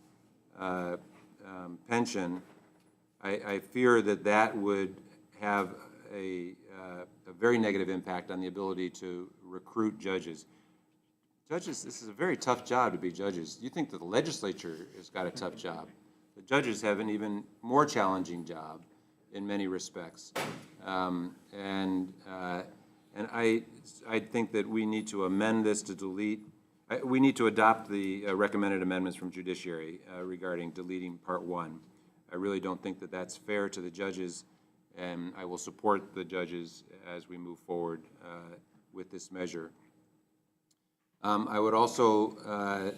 pension. I fear that that would have a very negative impact on the ability to recruit judges. Judges, this is a very tough job to be judges. You think that the legislature has got a tough job. The judges have an even more challenging job in many respects. And I think that we need to amend this to delete, we need to adopt the recommended amendments from Judiciary regarding deleting Part 1. I really don't think that that's fair to the judges, and I will support the judges as we move forward with this measure. I would also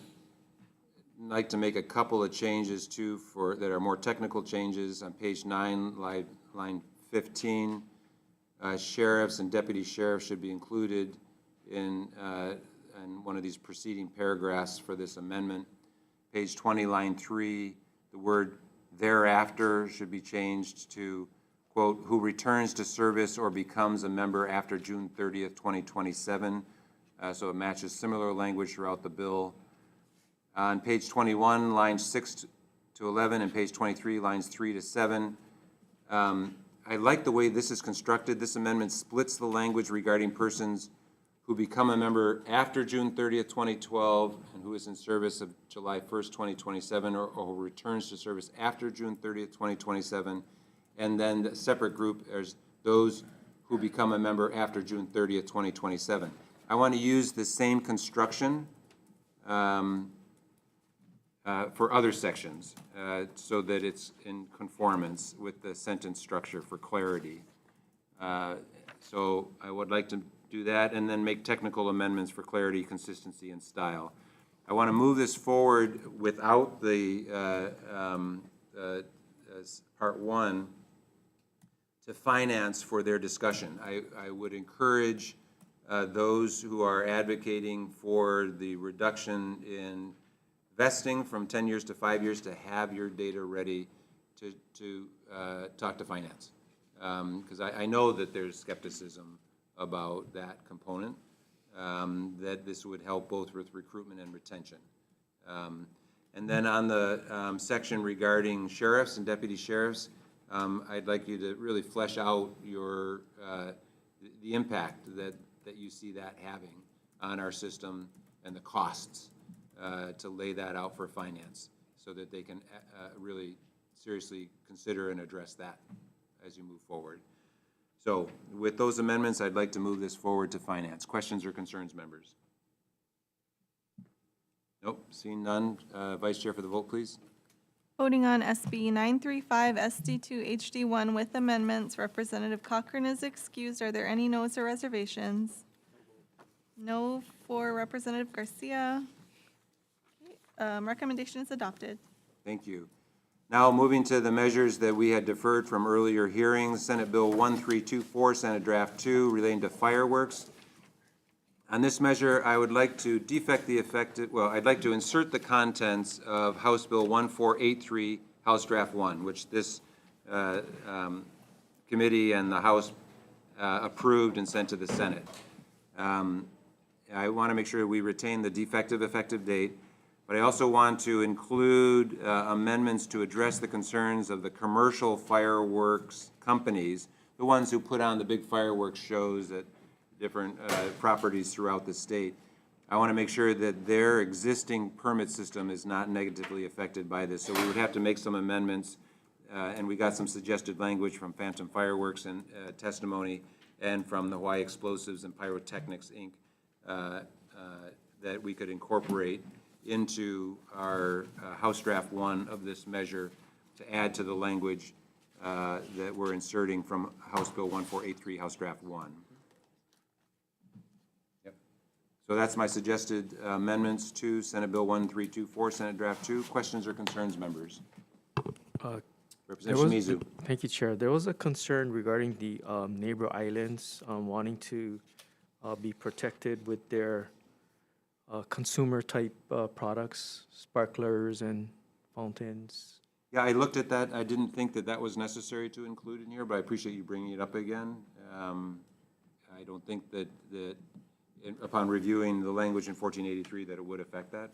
like to make a couple of changes too that are more technical changes. On page 9, line 15, sheriffs and deputy sheriffs should be included in one of these preceding paragraphs for this amendment. Page 20, line 3, the word thereafter should be changed to, quote, who returns to service or becomes a member after June 30th, 2027. So it matches similar language throughout the bill. On page 21, lines 6 to 11, and page 23, lines 3 to 7. I like the way this is constructed. This amendment splits the language regarding persons who become a member after June 30th, 2012, and who is in service of July 1st, 2027, or who returns to service after June 30th, 2027. And then the separate group is those who become a member after June 30th, 2027. I want to use the same construction for other sections so that it's in conformance with the sentence structure for clarity. So I would like to do that and then make technical amendments for clarity, consistency, and style. I want to move this forward without the Part 1 to finance for their discussion. I would encourage those who are advocating for the reduction in vesting from 10 years to 5 years to have your data ready to talk to finance. Because I know that there's skepticism about that component, that this would help both with recruitment and retention. And then on the section regarding sheriffs and deputy sheriffs, I'd like you to really flesh out your the impact that you see that having on our system and the costs to lay that out for finance so that they can really seriously consider and address that as you move forward. So with those amendments, I'd like to move this forward to finance. Questions or concerns, members? Nope, seeing none. Vice Chair for the vote, please. Voting on SB 935 SD2 HD1 with amendments, Representative Cochran is excused. Are there any noes or reservations? No for Representative Garcia. Recommendation is adopted. Thank you. Now moving to the measures that we had deferred from earlier hearings, Senate Bill 1324, Senate Draft 2, relating to fireworks. On this measure, I would like to I'd like to insert the contents of House Bill 1483, House Draft 1, which this committee and the House approved and sent to the Senate. I want to make sure we retain the defective effective date, but I also want to include amendments to address the concerns of the commercial fireworks companies, the ones who put on the big fireworks shows at different properties throughout the state. I want to make sure that their existing permit system is not negatively affected by this. So we would have to make some amendments and we got some suggested language from Phantom Fireworks and testimony, and from the Hawaii Explosives and Pyrotechnics, Inc., that we could incorporate into our House Draft 1 of this measure to add to the language that we're inserting from House Bill 1483, House Draft 1. Yep. So that's my suggested amendments to Senate Bill 1324, Senate Draft 2. Questions or concerns, members? Representative Shimizu. Thank you, Chair. There was a concern regarding the neighbor islands wanting to be protected with their consumer-type products, sparklers and fountains. Yeah, I looked at that. I didn't think that that was necessary to include in here, but I appreciate you bringing it up again. I don't think that upon reviewing the language in 1483 that it would affect that.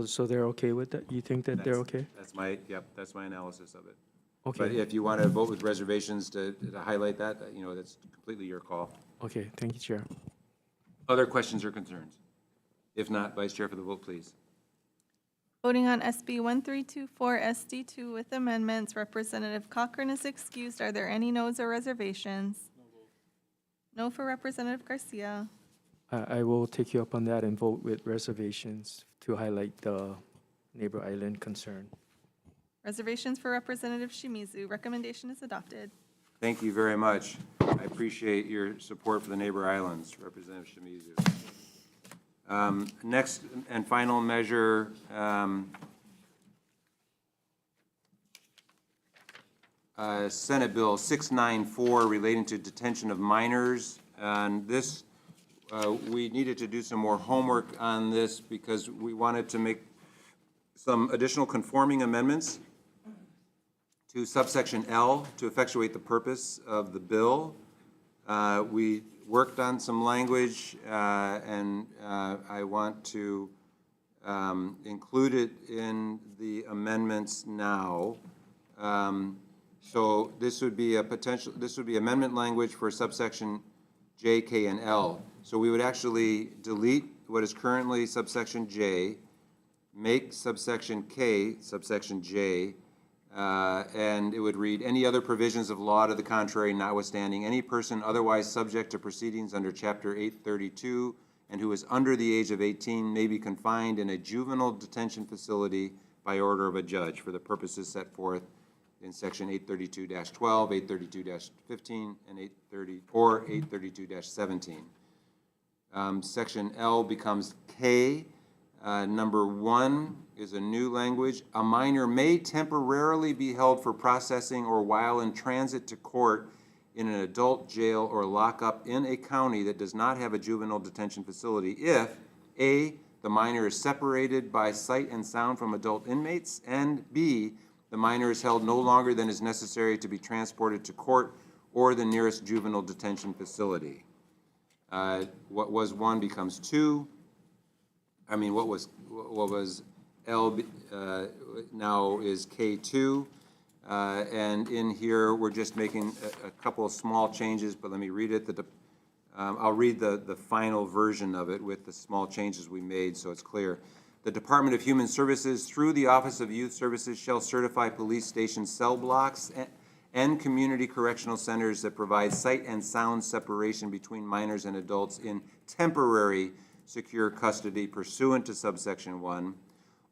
So they're okay with that? You think that they're okay? That's my, yep, that's my analysis of it. Okay. But if you want to vote with reservations to highlight that, you know, that's completely your call. Okay, thank you, Chair. Other questions or concerns? If not, Vice Chair for the vote, please. Voting on SB 1324 SD2 with amendments, Representative Cochran is excused. Are there any noes or reservations? No for Representative Garcia. I will take you up on that and vote with reservations to highlight the neighbor island concern. Reservations for Representative Shimizu. Recommendation is adopted. Thank you very much. I appreciate your support for the neighbor islands, Representative Shimizu. Next and final measure, Senate Bill 694 relating to detention of minors. And this, we needed to do some more homework on this because we wanted to make some additional conforming amendments to subsection L to effectuate the purpose of the bill. We worked on some language, and I want to include it in the amendments now. So this would be amendment language for subsection J, K, and L. So we would actually delete what is currently subsection J, make subsection K subsection J, and it would read, any other provisions of law to the contrary notwithstanding, any person otherwise subject to proceedings under Chapter 832 and who is under the age of 18 may be confined in a juvenile detention facility by order of a judge for the purposes set forth in Section 832-12, 832-15, and 832-17. Section L becomes K. Number 1 is a new language. A minor may temporarily be held for processing or while in transit to court in an adult jail or lockup in a county that does not have a juvenile detention facility if A, the minor is separated by sight and sound from adult inmates, and B, the minor is held no longer than is necessary to be transported to court or the nearest juvenile detention facility. What was 1 becomes 2. I mean, what was L now is K2. And in here, we're just making a couple of small changes, but let me read it. I'll read the final version of it with the small changes we made so it's clear. The Department of Human Services, through the Office of Youth Services, shall certify police station cell blocks and community correctional centers that provide sight and sound separation between minors and adults in temporary secure custody pursuant to subsection 1.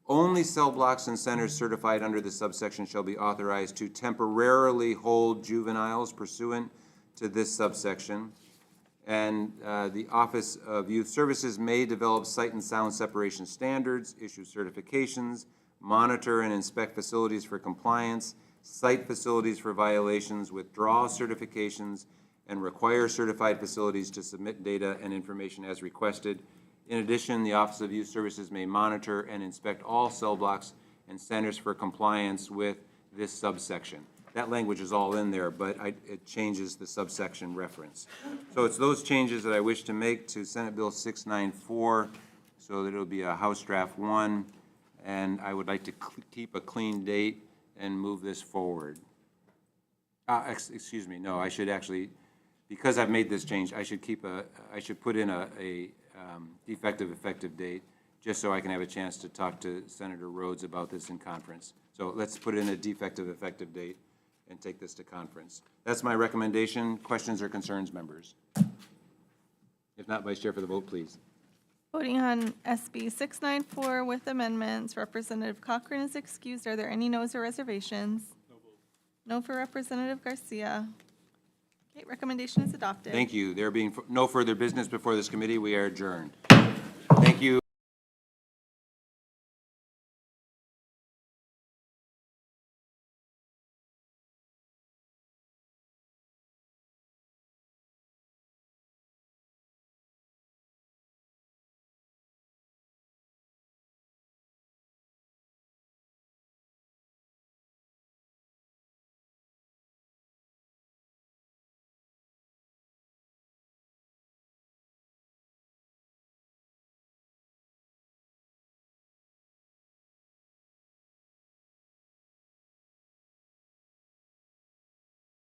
Only cell blocks and centers certified under the subsection shall be authorized to temporarily hold juveniles pursuant to this subsection. And the Office of Youth Services may develop sight and sound separation standards, issue certifications, monitor and inspect facilities for compliance, cite facilities for violations, withdraw certifications, and require certified facilities to submit data and information as requested. In addition, the Office of Youth Services may monitor and inspect all cell blocks and centers for compliance with this subsection. That language is all in there, but it changes the subsection reference. So it's those changes that I wish to make to Senate Bill 694 so that it'll be a House Draft 1, and I would like to keep a clean date and move this forward. Excuse me, no, I should actually, because I've made this change, I should put in a defective effective date just so I can have a chance to talk to Senator Rhodes about this in conference. So let's put in a defective effective date and take this to conference. That's my recommendation. Questions or concerns, members? If not, Vice Chair, for the vote, please. Voting on SB 694 with amendments, Representative Cochran is excused. Are there any noes or reservations? No for Representative Garcia. Okay, recommendation is adopted. Thank you. There being no further business before this committee, we are adjourned. Thank you.